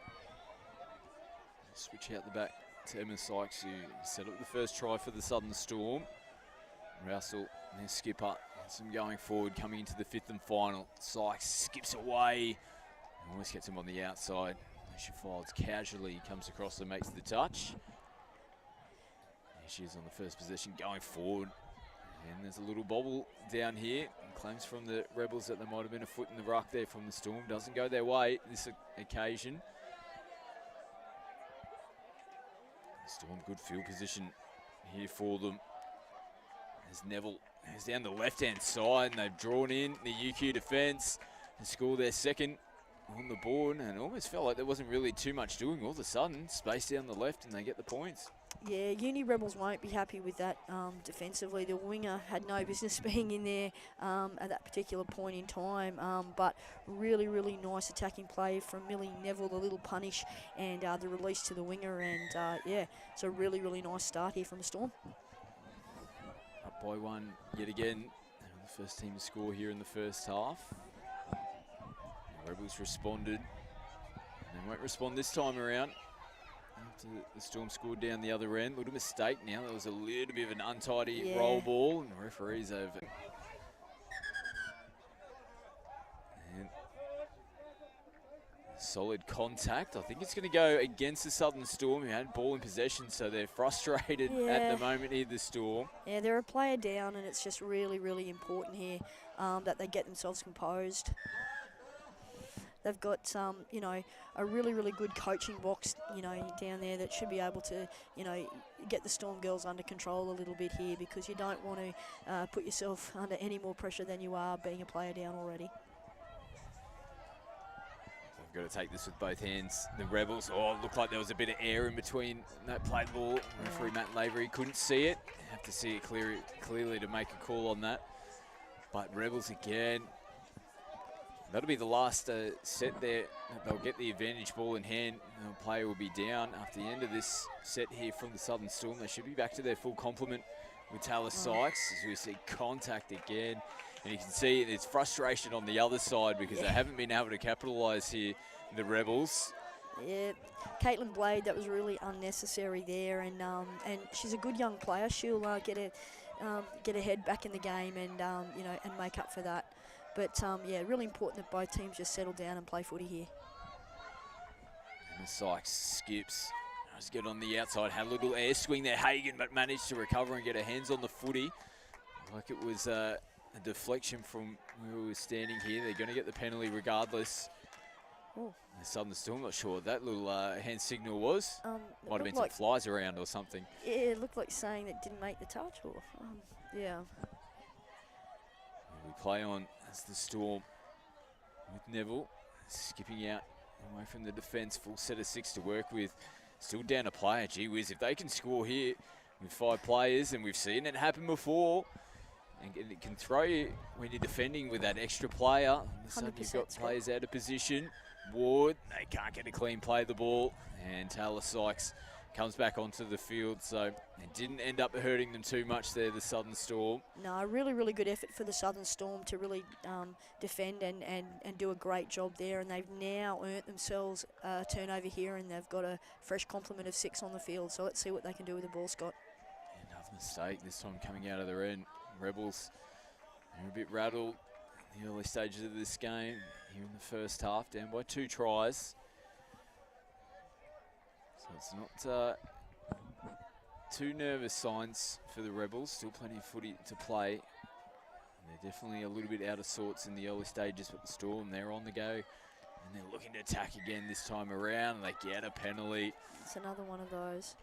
Switch out the back to Emma Sykes, who set up the first try for the Southern Storm. Russell and their skipper, some going forward, coming into the 5th and final. Sykes skips away, and almost gets him on the outside. She folds casually, comes across and makes the touch. There she is on the first position, going forward. And there's a little bobble down here. And claims from the Rebels that there might have been a foot in the ruck there from the Storm. Doesn't go their way this occasion. Storm, good field position here for them. As Neville is down the left-hand side, and they've drawn in the UQ defence. to score their second on the board, and it almost felt like there wasn't really too much doing. All of a sudden, space down the left, and they get the points. Yeah, Uni Rebels won't be happy with that defensively. The winger had no business being in there at that particular point in time, but really, really nice attacking play from Millie Neville, the little punish, and the release to the winger, and yeah, it's a really, really nice start here from the Storm. Up by one yet again. The first team to score here in the first half. The Rebels responded. They won't respond this time around. After the Storm scored down the other end. Little mistake now. There was a little bit of an untidy roll ball, and the referee's over. And solid contact. I think it's going to go against the Southern Storm, who had ball in possession, so they're frustrated at the moment here, the Storm. Yeah, they're a player down, and it's just really, really important here that they get themselves composed. They've got, you know, a really, really good coaching box, you know, down there that should be able to, you know, get the Storm girls under control a little bit here, because you don't want to put yourself under any more pressure than you are being a player down already. They've got to take this with both hands. The Rebels, it looked like there was a bit of air in between that play ball. Referee Matt Lavery couldn't see it. Have to see it clearly to make a call on that. But Rebels again. That'll be the last set there. They'll get the advantage ball in hand. The player will be down after the end of this set here from the Southern Storm. They should be back to their full complement with Taylor Sykes, as we see contact again. And you can see there's frustration on the other side because they haven't been able to capitalise here, the Rebels. Yeah, Caitlin Blade, that was really unnecessary there, and she's a good young player. She'll get her head back in the game and you know, and make up for that. But yeah, really important that both teams just settle down and play footy here. And Sykes skips. Just get on the outside, had a little air swing there, Hagan, but managed to recover and get her hands on the footy. Like it was a deflection from where we were standing here. They're going to get the penalty regardless. Ooh. The Southern Storm, not sure what that little hand signal was. Might have been like some flies around or something. Yeah, it looked like saying that didn't make the touch. Or yeah. We play on as the Storm with Neville skipping out away from the defence. Full set of 6 to work with. Still down a player. Gee whiz, if they can score here with 5 players, and we've seen it happen before, and it can throw you when you're defending with that extra player. All of a sudden you've got players out of position. Ward, they can't get a clean play of the ball, and Taylor Sykes comes back onto the field, so it didn't end up hurting them too much there, the Southern Storm. No, really, really good effort for the Southern Storm to really defend and do a great job there, and they've now earned themselves a turnover here, and they've got a fresh complement of 6 on the field, so let's see what they can do with the ball, Scott. Another mistake, this time coming out of their end. Rebels, they're a bit rattled in the early stages of this game, here in the first half, down by 2 tries. So it's not too nervous signs for the Rebels. Still plenty of footy to play. And they're definitely a little bit out of sorts in the early stages, but the Storm, they're on the go. And they're looking to attack again this time around. And they get a penalty. It's another one of those.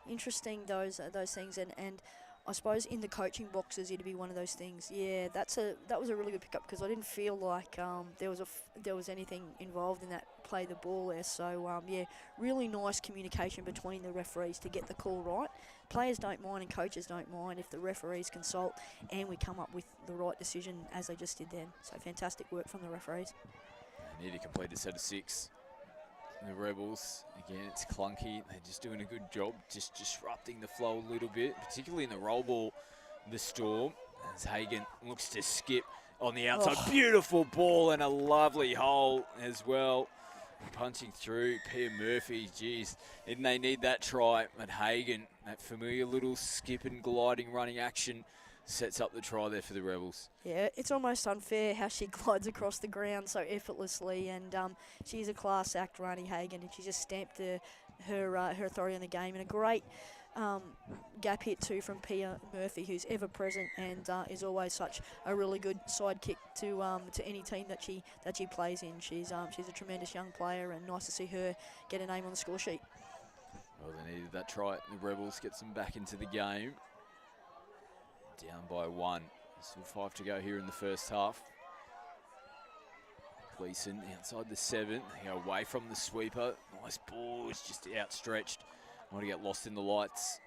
Interesting, those things. And I suppose in the coaching boxes, it'd be one of those things. Yeah, that was a really good pickup, because I didn't feel like there was anything involved in that play the ball there. So yeah, really nice communication between the referees to get the call right. Players don't mind and coaches don't mind if the referees consult and we come up with the right decision as they just did then. So fantastic work from the referees. They need to complete a set of 6. The Rebels, again, it's clunky. They're just doing a good job, just disrupting the flow a little bit, particularly in the roll ball, the Storm. As Hagan looks to skip on the outside. Oh. Beautiful ball and a lovely hole as well. Punching through, Pia Murphy, geez, didn't they need that try? But Hagan, that familiar little skip and gliding running action, sets up the try there for the Rebels. Yeah, it's almost unfair how she glides across the ground so effortlessly, and she's a class act, Rani Hagan, and she just stamped her authority on the game, and a great gap hit too from Pia Murphy, who's ever present and is always such a really good sidekick to any team that she plays in. She's a tremendous young player, and nice to see her get a name on the score sheet. Well, they needed that try. The Rebels gets them back into the game. Down by 1. Still 5 to go here in the first half. Gleason outside the 7. They go away from the sweeper. Nice ball. It's just outstretched. Want to get lost in the lights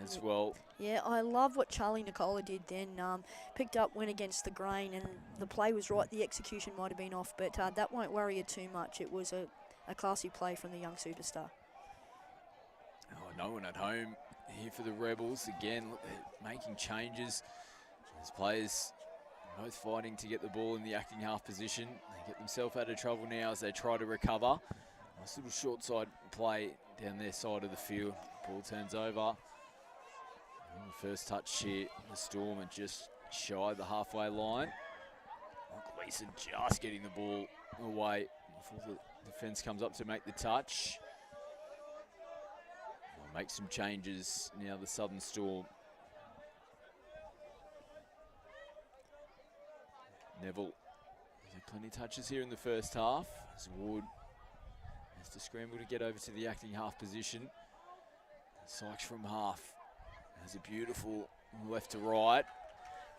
as well. Yeah, I love what Charlie Nicola did then. Picked up, went against the grain, and the play was right. The execution might have been off, but that won't worry you too much. It was a classy play from the young superstar. Oh, no one at home here for the Rebels. Again, look, they're making changes. As players both fighting to get the ball in the acting half position. They get themselves out of trouble now as they try to recover. Nice little short side play down their side of the field. Ball turns over. And the first touch here, the Storm are just shy of the halfway line. Gleason just getting the ball away before the defence comes up to make the touch. They'll make some changes now, the Southern Storm. Neville, there's plenty of touches here in the first half. As Ward has to scramble to get over to the acting half position. Sykes from half has a beautiful left to right.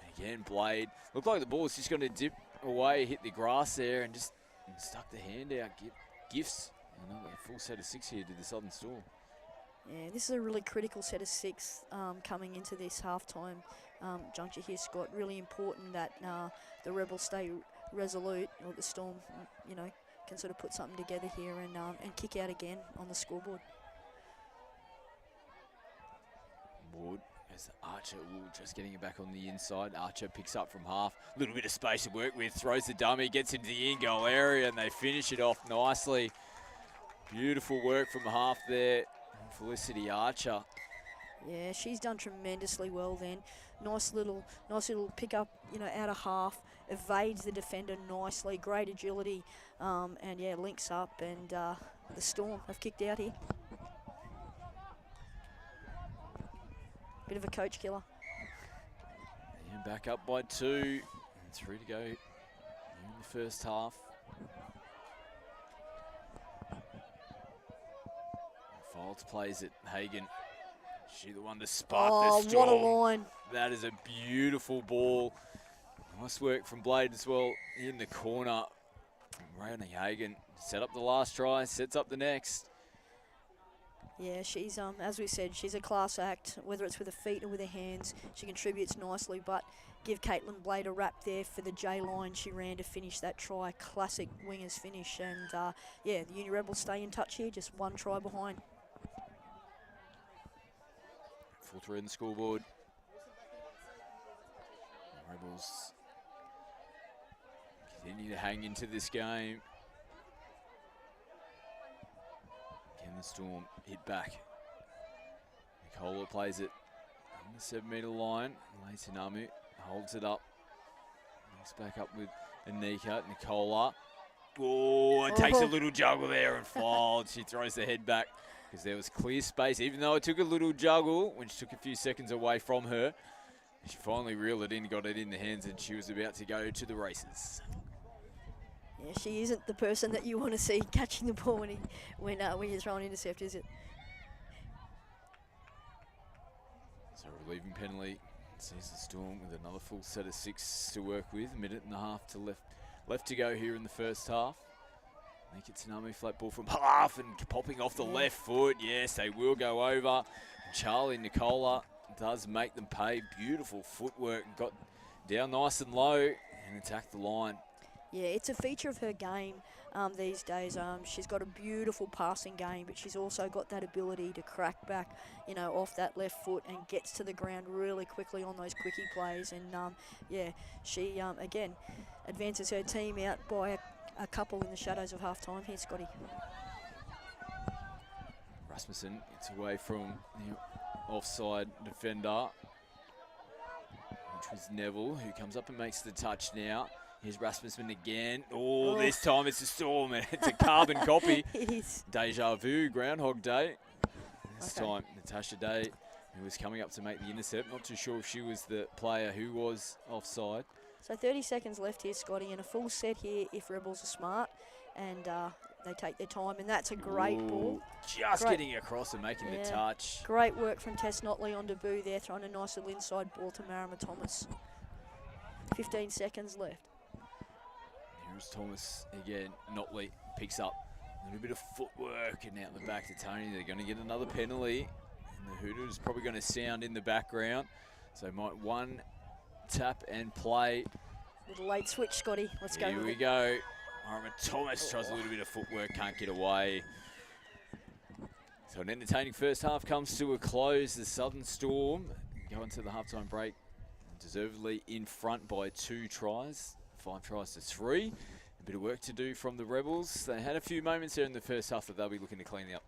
And again, Blade. Looked like the ball was just going to dip away, hit the grass there, and just stuck the hand out. Gifts another full set of 6 here to the Southern Storm. Yeah, this is a really critical set of 6 coming into this halftime juncture here, Scott. Really important that the Rebels stay resolute, or the Storm, can sort of put something together here and kick out again on the scoreboard. Ward as Archer, just getting it back on the inside. Archer picks up from half. A little bit of space to work with. Throws the dummy, gets into the in-goal area, and they finish it off nicely. Beautiful work from half there. Felicity Archer. Yeah, she's done tremendously well then. Nice little pick up, out of half. Evades the defender nicely. Great agility. And yeah, links up, and the Storm have kicked out here. Bit of a coach killer. And back up by 2. And 3 to go in the first half. Foltz plays it. Hagan. She the one to spark the Storm. What a line. That is a beautiful ball. Nice work from Blade as well in the corner. Rayoni Hagan set up the last try, sets up the next. Yeah, she's, as we said, she's a class act, whether it's with her feet or with her hands. She contributes nicely, but give Caitlin Blade a wrap there for the J line she ran to finish that try. Classic wingers finish. And, yeah, the Uni Rebels stay in touch here, just 1 try behind. 4-3 in the scoreboard. The Rebels continue to hang into this game. Can the Storm hit back? Nicola plays it on the 7-metre line. Leitanamu holds it up. Looks back up with Anika. Nicola. Oh, and takes a little juggle there and folds. She throws the head back because there was clear space. Even though it took a little juggle, which took a few seconds away from her, she finally reeled it in, got it in the hands, and she was about to go to the races. Yeah, she isn't the person that you want to see catching the ball when you're throwing intercept, is it? So relieving penalty sees the Storm with another full set of 6 to work with. 1.5 minutes to left to go here in the first half. Make it Tsunami flat ball from half and popping off the left foot. Yes, they will go over. Charlie Nicola does make them pay. Beautiful footwork. Got down nice and low and attacked the line. Yeah, it's a feature of her game these days. She's got a beautiful passing game, but she's also got that ability to crack back, off that left foot and gets to the ground really quickly on those quickie plays. And yeah, she again advances her team out by a couple in the shadows of half-time. Here, Scotty. Rasmussen gets away from the offside defender, which was Neville, who comes up and makes the touch now. Here's Rasmussen again. Oh, this time it's a Storm, and it's a carbon copy. It is. Deja vu, Groundhog Day. This time, Natasha Day, who was coming up to make the intercept. Not too sure if she was the player who was offside. So 30 seconds left here, Scotty, and a full set here if Rebels are smart, and they take their time, and that's a great ball. Just getting across and making the touch. Great work from Tess Notley on debut there, throwing a nice little inside ball to Marama Thomas. 15 seconds left. There's Thomas again. Notley picks up a little bit of footwork and out the back to Tony. They're going to get another penalty. And the Hooters probably going to sound in the background. So might one tap and play. Little late switch, Scotty. Let's go. Here we go. Harriman Thomas tries a little bit of footwork, can't get away. So an entertaining first half comes to a close. The Southern Storm go into the halftime break deservedly in front by 2 tries, 5 tries to 3. A bit of work to do from the Rebels. They had a few moments there in the first half that they'll be looking to clean up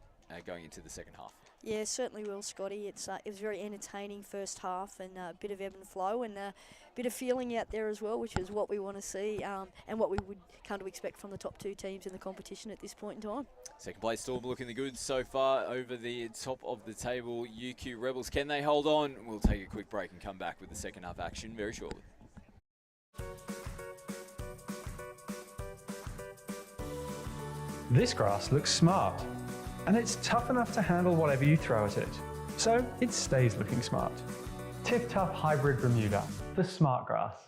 going into the second half. Yeah, certainly will, Scotty. It was very entertaining first half and a bit of ebb and flow and a bit of feeling out there as well, which is what we want to see and what we would come to expect from the top 2 teams in the competition at this point in time. Second place Storm looking the goods so far over the top of the table. UQ Rebels, can they hold on? We'll take a quick break and come back with the second half action very shortly. This grass looks smart, and it's tough enough to handle whatever you throw at it, so it stays looking smart. Tip Tough Hybrid Bermuda, the smart grass.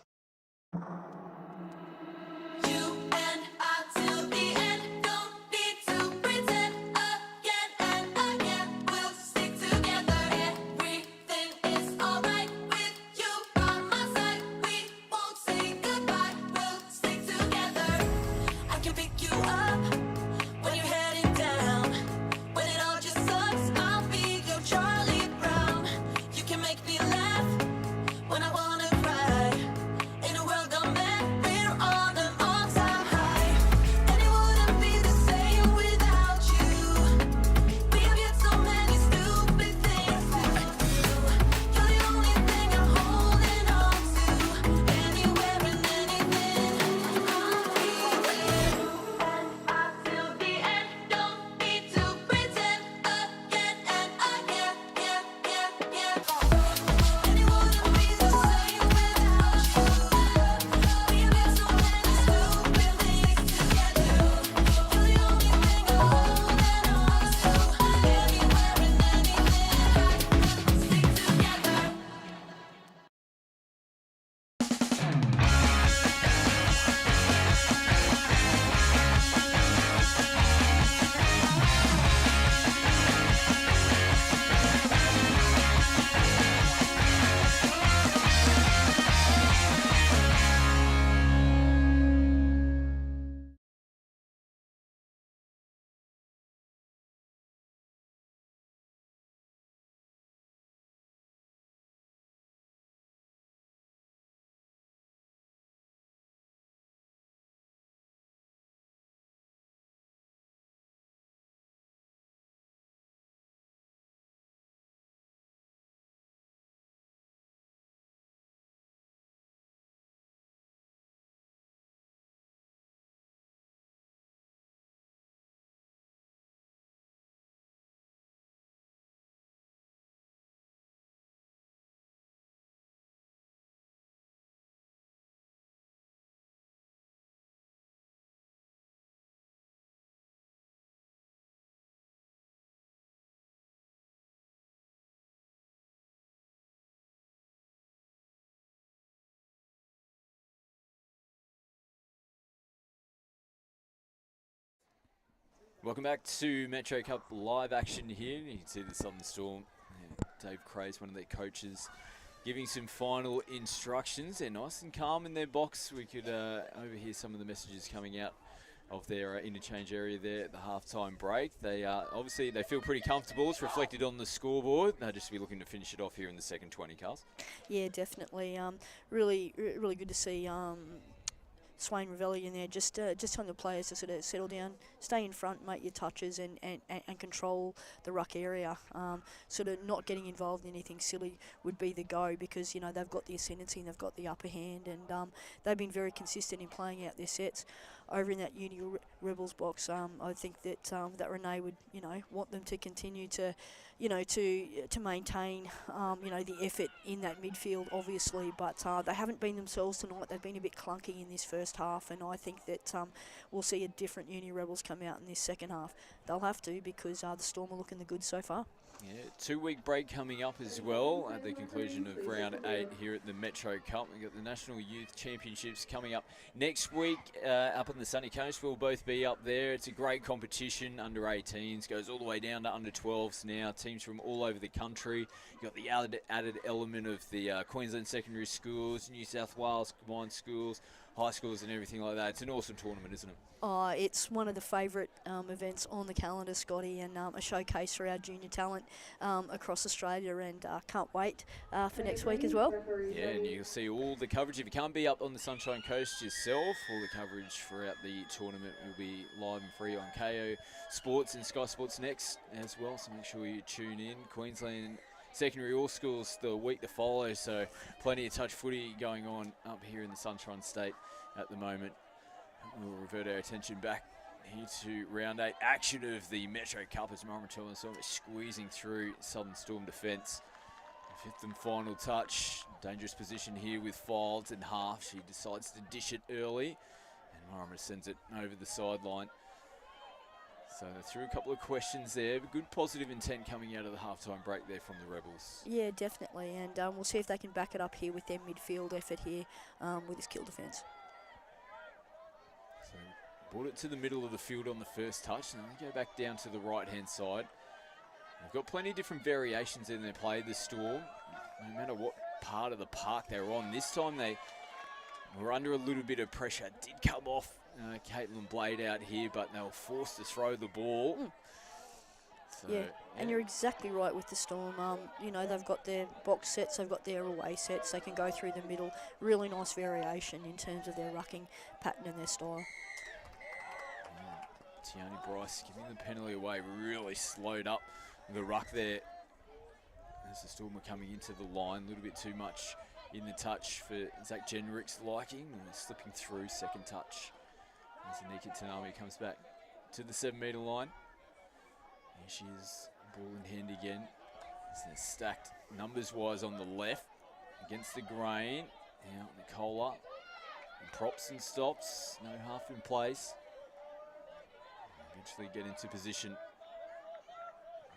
Welcome back to Metro Cup live action here. You can see the Southern Storm. Dave Craze, one of their coaches, giving some final instructions. They're nice and calm in their box. We could overhear some of the messages coming out of their interchange area there at the halftime break. They obviously they feel pretty comfortable. It's reflected on the scoreboard. They'll just be looking to finish it off here in the second 20, Carls. Yeah, definitely. Really good to see Swain Ravelli in there, just telling the players to sort of settle down, stay in front, make your touches, and control the ruck area. Sort of not getting involved in anything silly would be the go, because they've got the ascendancy and they've got the upper hand, and they've been very consistent in playing out their sets over in that Rebels box. I think that that Renee would, want them to continue to, to maintain, the effort in that midfield, obviously. But they haven't been themselves tonight. They've been a bit clunky in this first half, and I think that we'll see a different Rebels come out in this second half. They'll have to, because the Storm are looking the good so far. Yeah, 2-week break coming up as well at the conclusion of round 8 here at the Metro Cup. We've got the National Youth Championships coming up next week up on the Sunny Coast. We'll both be up there. It's a great competition. Under 18s goes all the way down to under 12s now. Teams from all over the country. You've got the added element of the Queensland secondary schools, New South Wales combined schools, high schools and everything like that. It's an awesome tournament, isn't it? It's one of the favourite events on the calendar, Scotty, and a showcase for our junior talent across Australia, and can't wait for next week as well. Yeah, and you'll see all the coverage. If you can't be up on the Sunshine Coast yourself, all the coverage throughout the tournament will be live and free on KO Sports and Sky Sports Next as well, so make sure you tune in. Queensland secondary all schools the week to follow, so plenty of touch footy going on up here in the Sunshine State at the moment. We'll revert our attention back here to round 8 action of the Metro Cup as Marmatel is squeezing through Southern Storm defence. Fifth and final touch. Dangerous position here with Filed in half. She decides to dish it early, and Marma sends it over the sideline. So they threw a couple of questions there. Good positive intent coming out of the halftime break there from the Rebels. Yeah, definitely, and we'll see if they can back it up here with their midfield effort here with this kill defence. So brought it to the middle of the field on the first touch, and then they go back down to the right-hand side. They've got plenty of different variations in their play, the Storm, no matter what part of the park they're on. This time they were under a little bit of pressure. Did come off Caitlin Blade out here, but they were forced to throw the ball. So, yeah, and you're exactly right with the Storm. They've got their box sets, they've got their away sets. They can go through the middle. Really nice variation in terms of their rucking pattern and their style. Tiani Bryce giving the penalty away, really slowed up the ruck there as the Storm were coming into the line. A little bit too much in the touch for Zach Jenrick's liking, and slipping through second touch as Anika Tanami comes back to the 7-metre line. Here she is, ball in hand again. As they're stacked numbers-wise on the left against the grain. Now Nicola props and stops, no half in place. Eventually get into position.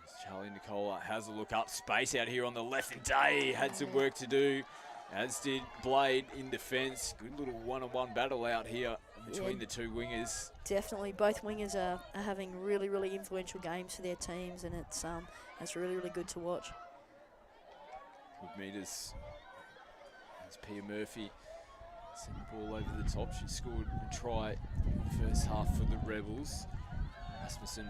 As Charlie Nicola has a look up, space out here on the left, and Day had some work to do, as did Blade in defence. Good little one-on-one battle out here between the two wingers. Definitely, both wingers are having really, really influential games for their teams, and it's really, really good to watch. Good meters. As Pia Murphy sent the ball over the top. She scored a try in the first half for the Rebels. Rasmussen,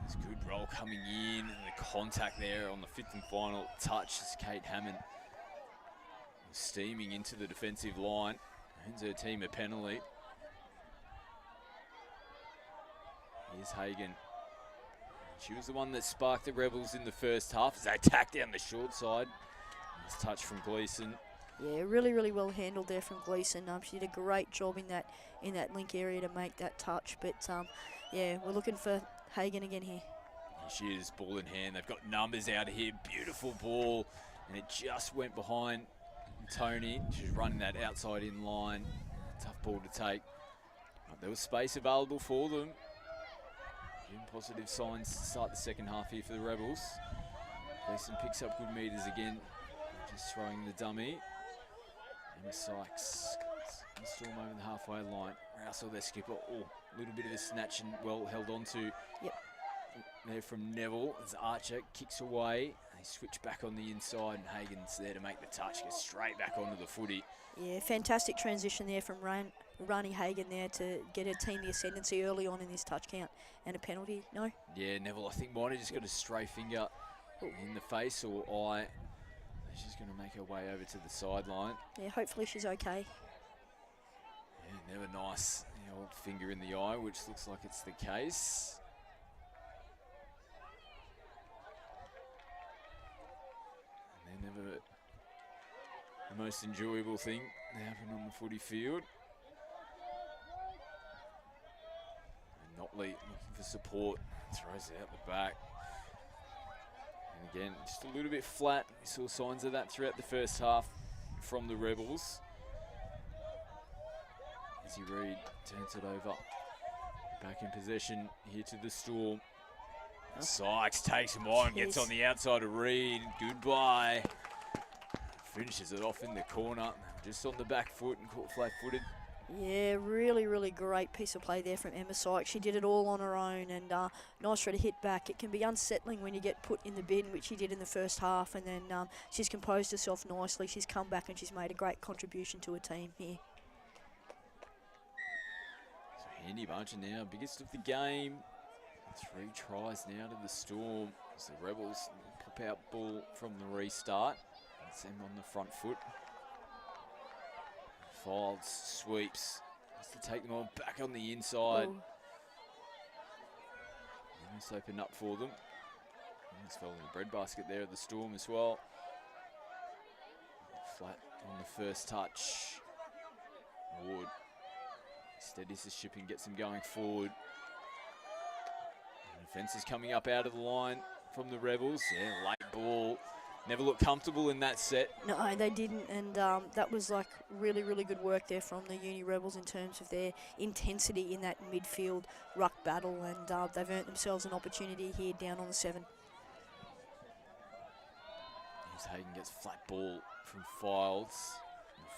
it's a good roll coming in, and the contact there on the 5th and final touch as Kate Hammond was steaming into the defensive line. Hands her team a penalty. Here's Hagan. She was the one that sparked the Rebels in the first half as they attacked down the short side. Nice touch from Gleeson. Yeah, really, really well handled there from Gleeson. She did a great job in that link area to make that touch. But yeah, we're looking for Hagan again here. Here she is, ball in hand. They've got numbers out here. Beautiful ball, and it just went behind Tony. She's running that outside in line. Tough ball to take. But there was space available for them. Positive signs to start the second half here for the Rebels. Gleeson picks up good meters again. Just throwing the dummy. Emma Sykes. Storm over the halfway line. Rousel, their skipper. Oh, a little bit of a snatch and well held on to. Yep. There from Neville as Archer kicks away. They switch back on the inside, and Hagan's there to make the touch. Gets straight back onto the footy. Yeah, fantastic transition there from Rani Hagan there to get her team the ascendancy early on in this touch count. And a penalty, no? Yeah, Neville, I think might have just got a stray finger in the face or eye. She's going to make her way over to the sideline. Yeah, hopefully she's okay. Yeah, never nice. The old finger in the eye, which looks like it's the case. And they're never the most enjoyable thing that happen on the footy field. Notley looking for support, throws it out the back. And again, just a little bit flat. We saw signs of that throughout the first half from the Rebels. Izzy Reid turns it over. Back in possession here to the Storm. Sykes takes him on, gets on the outside of Reid. Goodbye. Finishes it off in the corner, just on the back foot and caught flat-footed. Yeah, really, really great piece of play there from Emma Sykes. She did it all on her own, and nice for her to hit back. It can be unsettling when you get put in the bin, which she did in the first half, and then she's composed herself nicely. She's come back and she's made a great contribution to her team here. So handy margin now, biggest of the game. 3 tries now to the Storm as the Rebels pop out ball from the restart. It's them on the front foot. Files, sweeps, has to take them on back on the inside. Nice open up for them. Nice fell in the breadbasket there at the Storm as well. Flat on the first touch. Ward steadies the ship and gets them going forward. And defence is coming up out of the line from the Rebels. Yeah, late ball. Never looked comfortable in that set. No, they didn't, and that was like really, really good work there from the Uni Rebels in terms of their intensity in that midfield ruck battle, and they've earned themselves an opportunity here down on the 7. Hagen gets flat ball from Files.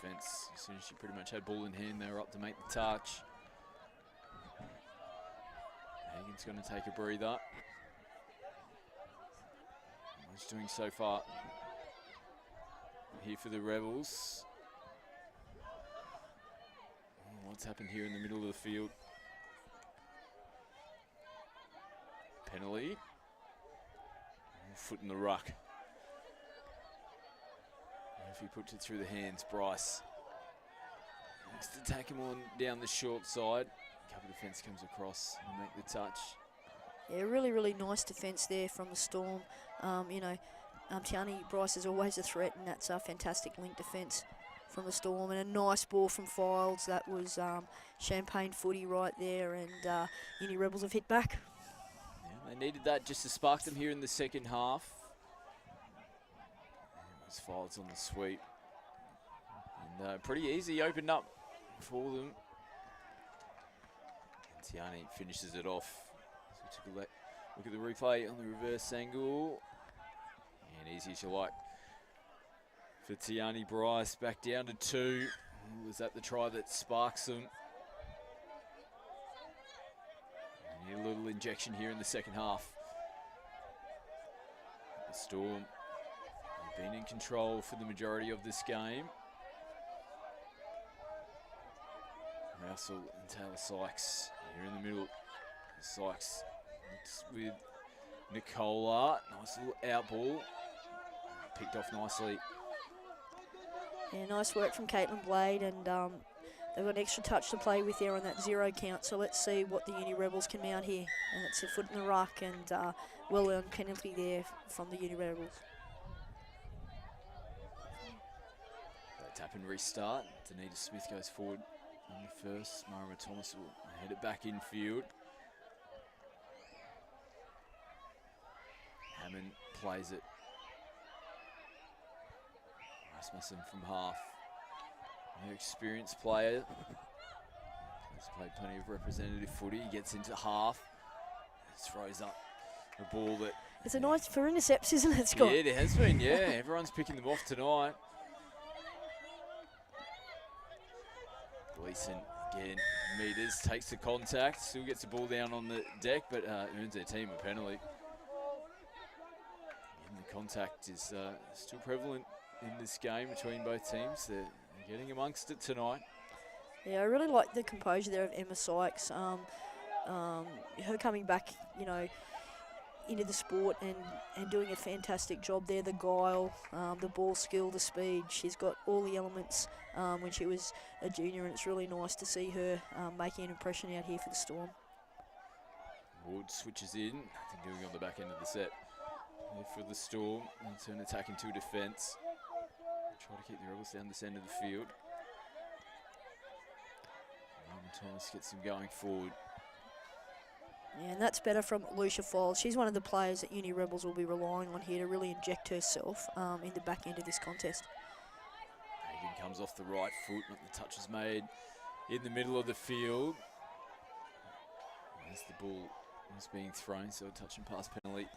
Defence, as soon as she pretty much had ball in hand, they were up to make the touch. Hagen's going to take a breather. He's doing so far here for the Rebels. Oh, what's happened here in the middle of the field? Penalty. Foot in the ruck. If he puts it through the hands, Bryce looks to take him on down the short side. Cover defence comes across and make the touch. Yeah, really, really nice defence there from the Storm. Tiani Bryce is always a threat, and that's a fantastic link defence from the Storm. And a nice ball from Files. That was champagne footy right there, and Uni Rebels have hit back. Yeah, they needed that just to spark them here in the second half. And it was Files on the sweep. And pretty easy, opened up for them. And Tiani finishes it off. So we took a look at the replay on the reverse angle. And easy as you like for Tiani Bryce. Back down to 2. Was that the try that sparks them? And a little injection here in the second half. The Storm have been in control for the majority of this game. Russell and Taylor Sykes here in the middle. Sykes with Nicola. Nice little out ball. Picked off nicely. Yeah, nice work from Caitlin Blade, and they've got an extra touch to play with there on that 0 count, so let's see what the Uni Rebels can mount here. And it's a foot in the ruck, and well-earned penalty there from the Uni Rebels. That tap and restart. Danita Smith goes forward on the first. Mara Thomas will head it back infield. Hammond plays it. Rasmussen from half. An experienced player. He's played plenty of representative footy. He gets into half. Throws up the ball that... It's a nice for intercepts, isn't it, Scott? Yeah, it has been, yeah. Everyone's picking them off tonight. Gleason again, meters, takes the contact, still gets the ball down on the deck, but earns their team a penalty. And the contact is still prevalent in this game between both teams. They're getting amongst it tonight. Yeah, I really like the composure there of Emma Sykes. Her coming back, into the sport and doing a fantastic job there. The guile, the ball skill, the speed. She's got all the elements when she was a junior, and it's really nice to see her making an impression out here for the Storm. Wood switches in, nothing doing on the back end of the set. Here for the Storm, and turn attack into defence. Try to keep the Rebels down this end of the field. Thomas gets them going forward. Yeah, and that's better from Lucia Foles. She's one of the players that Uni Rebels will be relying on here to really inject herself in the back end of this contest. Hagan comes off the right foot, and the touch is made in the middle of the field. As the ball is being thrown, so a touch and pass penalty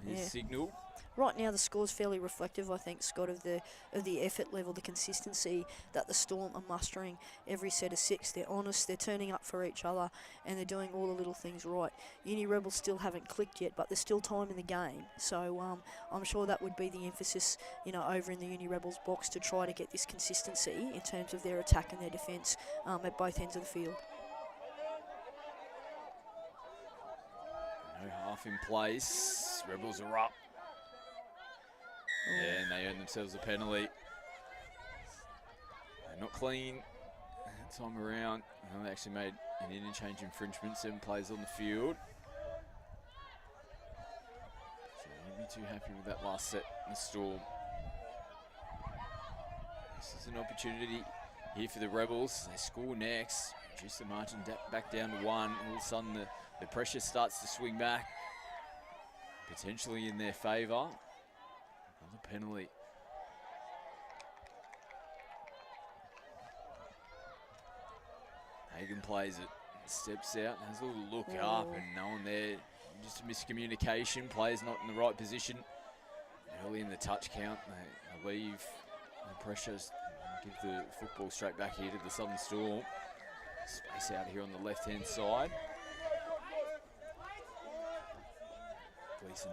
is signalled. Right now the score's fairly reflective, I think, Scott, of the effort level, the consistency that the Storm are mustering every set of 6. They're honest, they're turning up for each other, and they're doing all the little things right. Uni Rebels still haven't clicked yet, but there's still time in the game, so I'm sure that would be the emphasis, over in the Uni Rebels box to try to get this consistency in terms of their attack and their defence at both ends of the field. No half in place. Rebels are up. And they earn themselves a penalty. They're not clean that time around. They actually made an interchange infringement. 7 players on the field. So they won't be too happy with that last set in the Storm. This is an opportunity here for the Rebels. They score next. Reduce the margin back down to 1. All of a sudden the pressure starts to swing back. Potentially in their favour. Another penalty. Hagan plays it, steps out, has a little look up, and no one there. Just a miscommunication. Players not in the right position. Early in the touch count, they leave the pressures. Give the football straight back here to the Southern Storm. Space out here on the left-hand side. Gleeson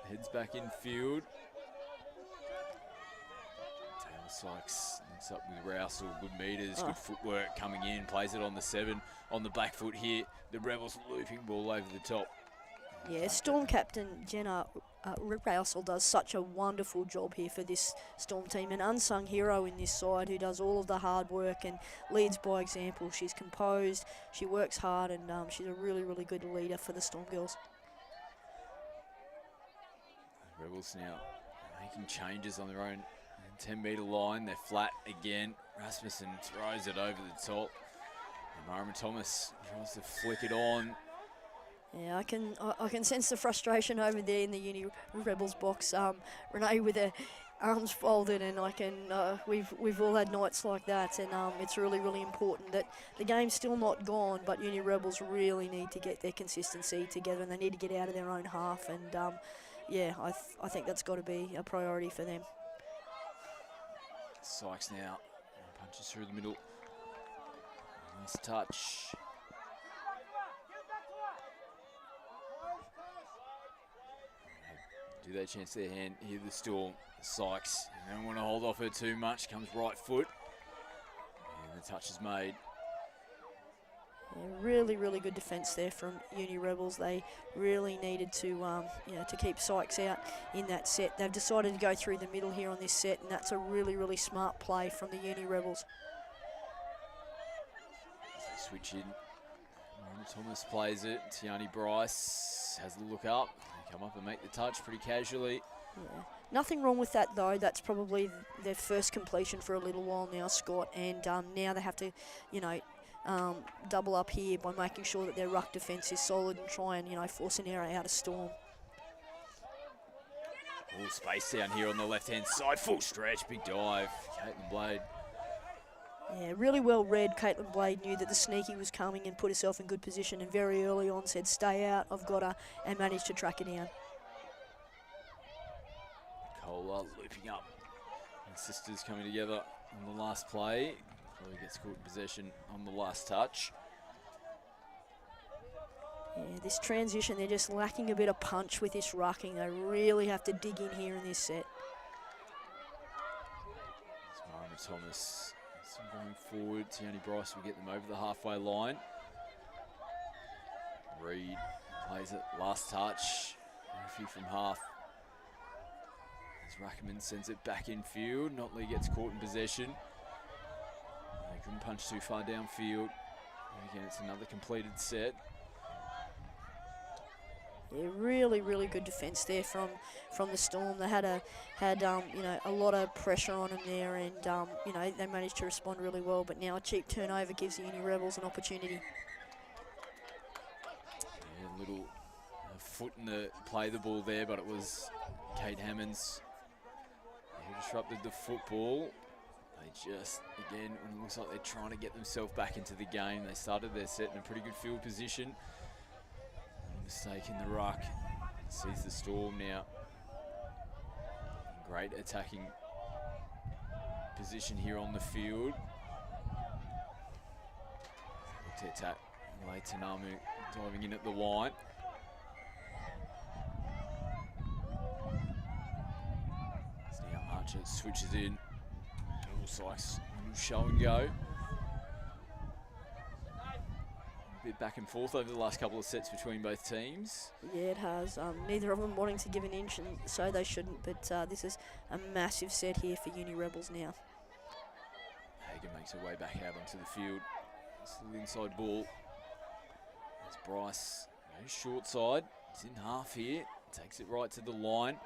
heads back in field. Taylor Sykes links up with Rousel. Good meters, good footwork coming in. Plays it on the 7, on the back foot here. The Rebels looping ball over the top. Yeah, Storm captain Jenna Rousel does such a wonderful job here for this Storm team. An unsung hero in this side who does all of the hard work and leads by example. She's composed, she works hard, and she's a really, really good leader for the Storm girls. Rebels now making changes on their own 10-metre line. They're flat again. Rasmussen throws it over the top. And Mara Thomas tries to flick it on. Yeah, I can sense the frustration over there in the Uni Rebels box. Renee with her arms folded, and we've all had nights like that, and it's really, really important that the game's still not gone, but Uni Rebels really need to get their consistency together, and they need to get out of their own half, and yeah, I think that's got to be a priority for them. Sykes now punches through the middle. Nice touch. Do they chance their hand here? The Storm. Sykes. They don't want to hold off her too much. Comes right foot. And the touch is made. Yeah, really, really good defence there from Uni Rebels. They really needed to, to keep Sykes out in that set. They've decided to go through the middle here on this set, and that's a really, really smart play from the Uni Rebels. Switch in. Mara Thomas plays it. Tiani Bryce has a look up. They come up and make the touch pretty casually. Yeah. Nothing wrong with that, though. That's probably their first completion for a little while now, Scott. And now they have to, double up here by making sure that their ruck defence is solid and try and, force an error out of Storm. All space down here on the left-hand side. Full stretch, big dive. Caitlin Blade. Yeah, really well read. Caitlin Blade knew that the sneaky was coming and put herself in good position, and very early on said, stay out, I've got her, and managed to track her down. Cola looping up. And sisters coming together on the last play. Chloe gets caught in possession on the last touch. Yeah, this transition, they're just lacking a bit of punch with this rucking. They really have to dig in here in this set. It's Mara Thomas. So going forward, Tiani Bryce will get them over the halfway line. Reed plays it, last touch. A few from half. As Rackerman sends it back in field. Notley gets caught in possession. They couldn't punch too far downfield. And again, it's another completed set. Yeah, really, really good defence there from the Storm. They had a lot of pressure on them there, and they managed to respond really well. But now a cheap turnover gives the Uni Rebels an opportunity. foot in the play the ball there, but it was Kate Hammonds who disrupted the football. They just, again, when it looks like they're trying to get themselves back into the game, they started their set in a pretty good field position. No mistake in the ruck. Sees the Storm now. Great attacking position here on the field. Look to attack. Tanamu diving in at the line. So now Archer switches in. Looks like a little show and go. A bit back and forth over the last couple of sets between both teams. Yeah, it has. Neither of them wanting to give an inch, and so they shouldn't. But this is a massive set here for Uni Rebels now. Hagan makes her way back out onto the field. Still inside ball. There's Bryce, no short side. He's in half here. Takes it right to the line.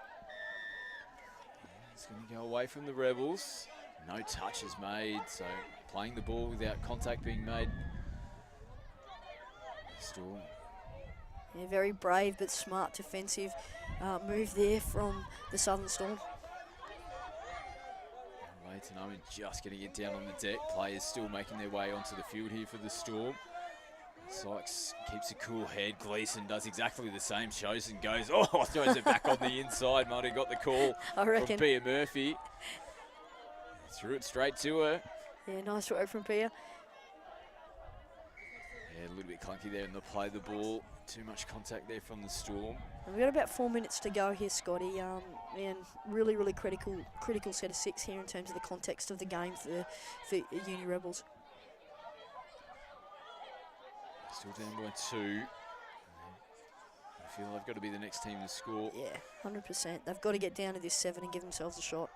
He's going to go away from the Rebels. No touches made, so playing the ball without contact being made. Storm. Yeah, very brave but smart defensive move there from the Southern Storm. Tanamu just getting it down on the deck. Players still making their way onto the field here for the Storm. Sykes keeps a cool head. Gleeson does exactly the same. Shows and goes. Oh, throws it back on the inside. Might have got the call from Pia Murphy. Threw it straight to her. Yeah, nice work from Pia. Yeah, a little bit clunky there in the play the ball. Too much contact there from the Storm. And we've got about 4 minutes to go here, Scotty. And really, really critical set of 6 here in terms of the context of the game for Uni Rebels. Still down by 2. I feel they've got to be the next team to score. Yeah, 100%. They've got to get down to this 7 and give themselves a shot.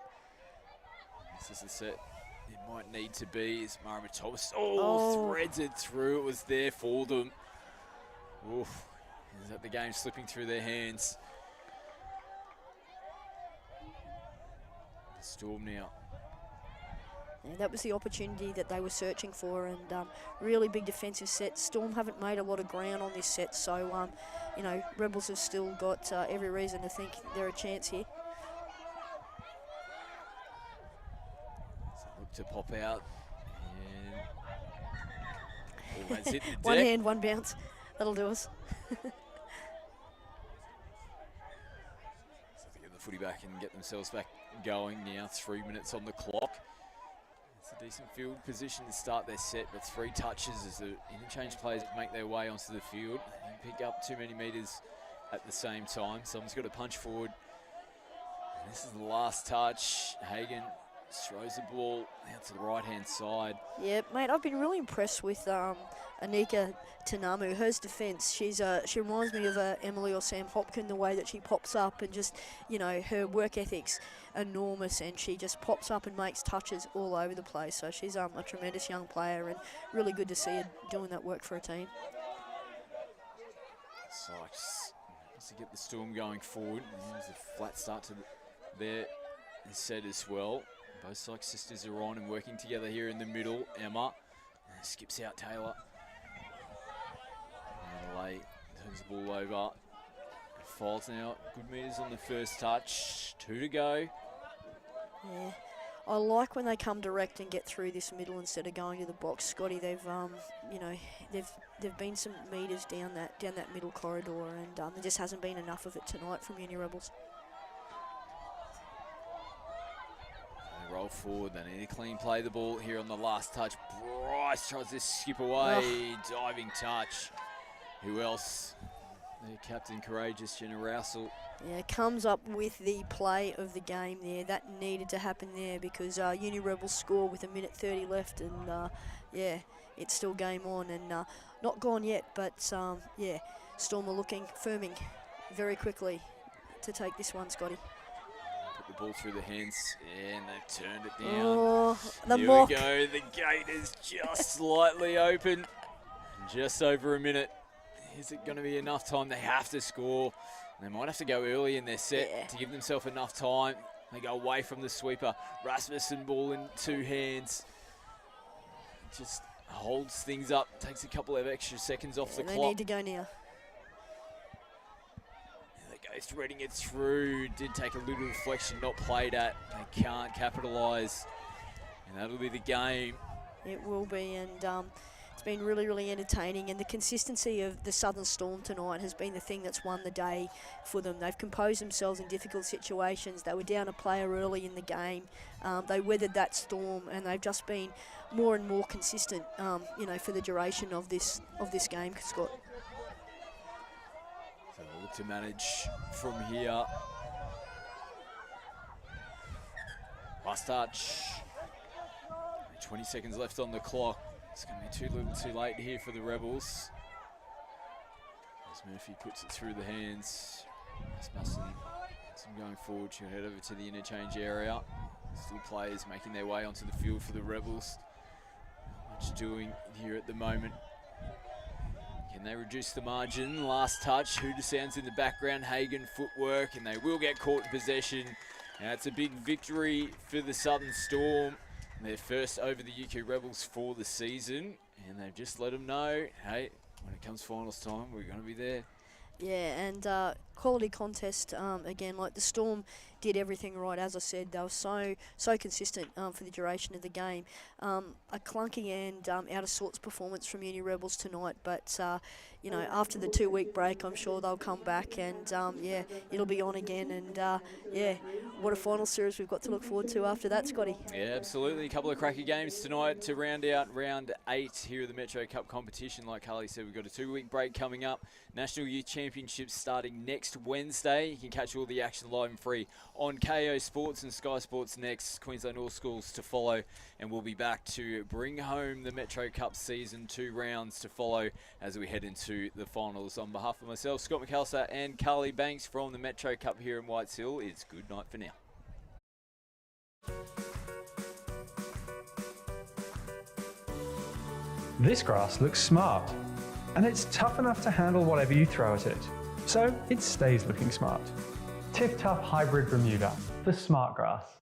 This is the set it might need to be. Is Mara Thomas. Oh, threads it through. It was there for them. Oof. Is that the game slipping through their hands? The Storm now. Yeah, that was the opportunity that they were searching for, and really big defensive set. Storm haven't made a lot of ground on this set, so you know, Rebels have still got every reason to think they're a chance here. So look to pop out, and almost hit the deck. One hand, one bounce. That'll do us. So they get the footy back and get themselves back going now. 3 minutes on the clock. It's a decent field position to start their set, but 3 touches as the interchange players make their way onto the field. They pick up too many metres at the same time. Someone's got to punch forward. And this is the last touch. Hagan throws the ball out to the right-hand side. Yeah, mate, I've been really impressed with Anika Tanamu. Her defence, she reminds me of Emily or Sam Hopkin, the way that she pops up and just, you know, her work ethic's enormous, and she just pops up and makes touches all over the place. So she's a tremendous young player, and really good to see her doing that work for a team. Sykes wants to get the Storm going forward. There's a flat start to their set as well. Both Sykes sisters are on and working together here in the middle. Emma skips out Taylor. Adelaide turns the ball over. Falls now. Good metres on the first touch. 2 to go. Yeah, I like when they come direct and get through this middle instead of going to the box, Scotty. They've, you know, they've been some metres down that middle corridor, and there just hasn't been enough of it tonight from Uni Rebels. Roll forward, they need to clean play the ball here on the last touch. Bryce tries to skip away, diving touch. Who else? Their captain, courageous Jenna Rousel. Yeah, comes up with the play of the game there. That needed to happen there because Uni Rebels score with 1:30 left, and yeah, it's still game on and not gone yet, but yeah, Storm are firming very quickly to take this one, Scotty. The ball through the hands, and they've turned it down. Oh, the Here mock. we go. The gate is just slightly open. Just over a minute. Is it going to be enough time? They have to score. They might have to go early in their set to give themselves enough time. They go away from the sweeper. Rasmussen ball in 2 hands. Just holds things up. Takes a couple of extra seconds off the clock. They need to go now. Goes threading it through. Did take a little deflection, not played at. They can't capitalise. And that'll be the game. It will be, and it's been really, really entertaining. And the consistency of the Southern Storm tonight has been the thing that's won the day for them. They've composed themselves in difficult situations. They were down a player early in the game. They weathered that storm, and they've just been more and more consistent, for the duration of this game, Scott. So we'll look to manage from here. Last touch. 20 seconds left on the clock. It's going to be too little too late here for the Rebels. As Murphy puts it through the hands. Rasmussen going forward. She'll head over to the interchange area. Still players making their way onto the field for the Rebels. Not much doing here at the moment. Can they reduce the margin? Last touch. Hooter sounds in the background. Hagen footwork, and they will get caught in possession. Now it's a big victory for the Southern Storm. Their first over the UK Rebels for the season, and they've just let them know, hey, when it comes finals time, we're going to be there. Yeah, and quality contest again. Like the Storm did everything right, as I said. They were so consistent for the duration of the game. A clunky and out of sorts performance from Uni Rebels tonight, but after the 2-week break, I'm sure they'll come back and it'll be on again. And what a final series we've got to look forward to after that, Scotty. Yeah, absolutely. A couple of cracker games tonight to round out round 8 here of the Metro Cup competition. Like Carly said, we've got a 2-week break coming up. National Youth Championships starting next Wednesday. You can catch all the action live and free on KO Sports and Sky Sports Next. Queensland All Schools to follow, and we'll be back to bring home the Metro Cup Season 2 rounds to follow as we head into the finals. On behalf of myself, Scott McAllister, and Carly Banks from the Metro Cup here in Whites Hill, it's good night for now. This grass looks smart, and it's tough enough to handle whatever you throw at it, so it stays looking smart. Tip Tough Hybrid Bermuda, the smart grass.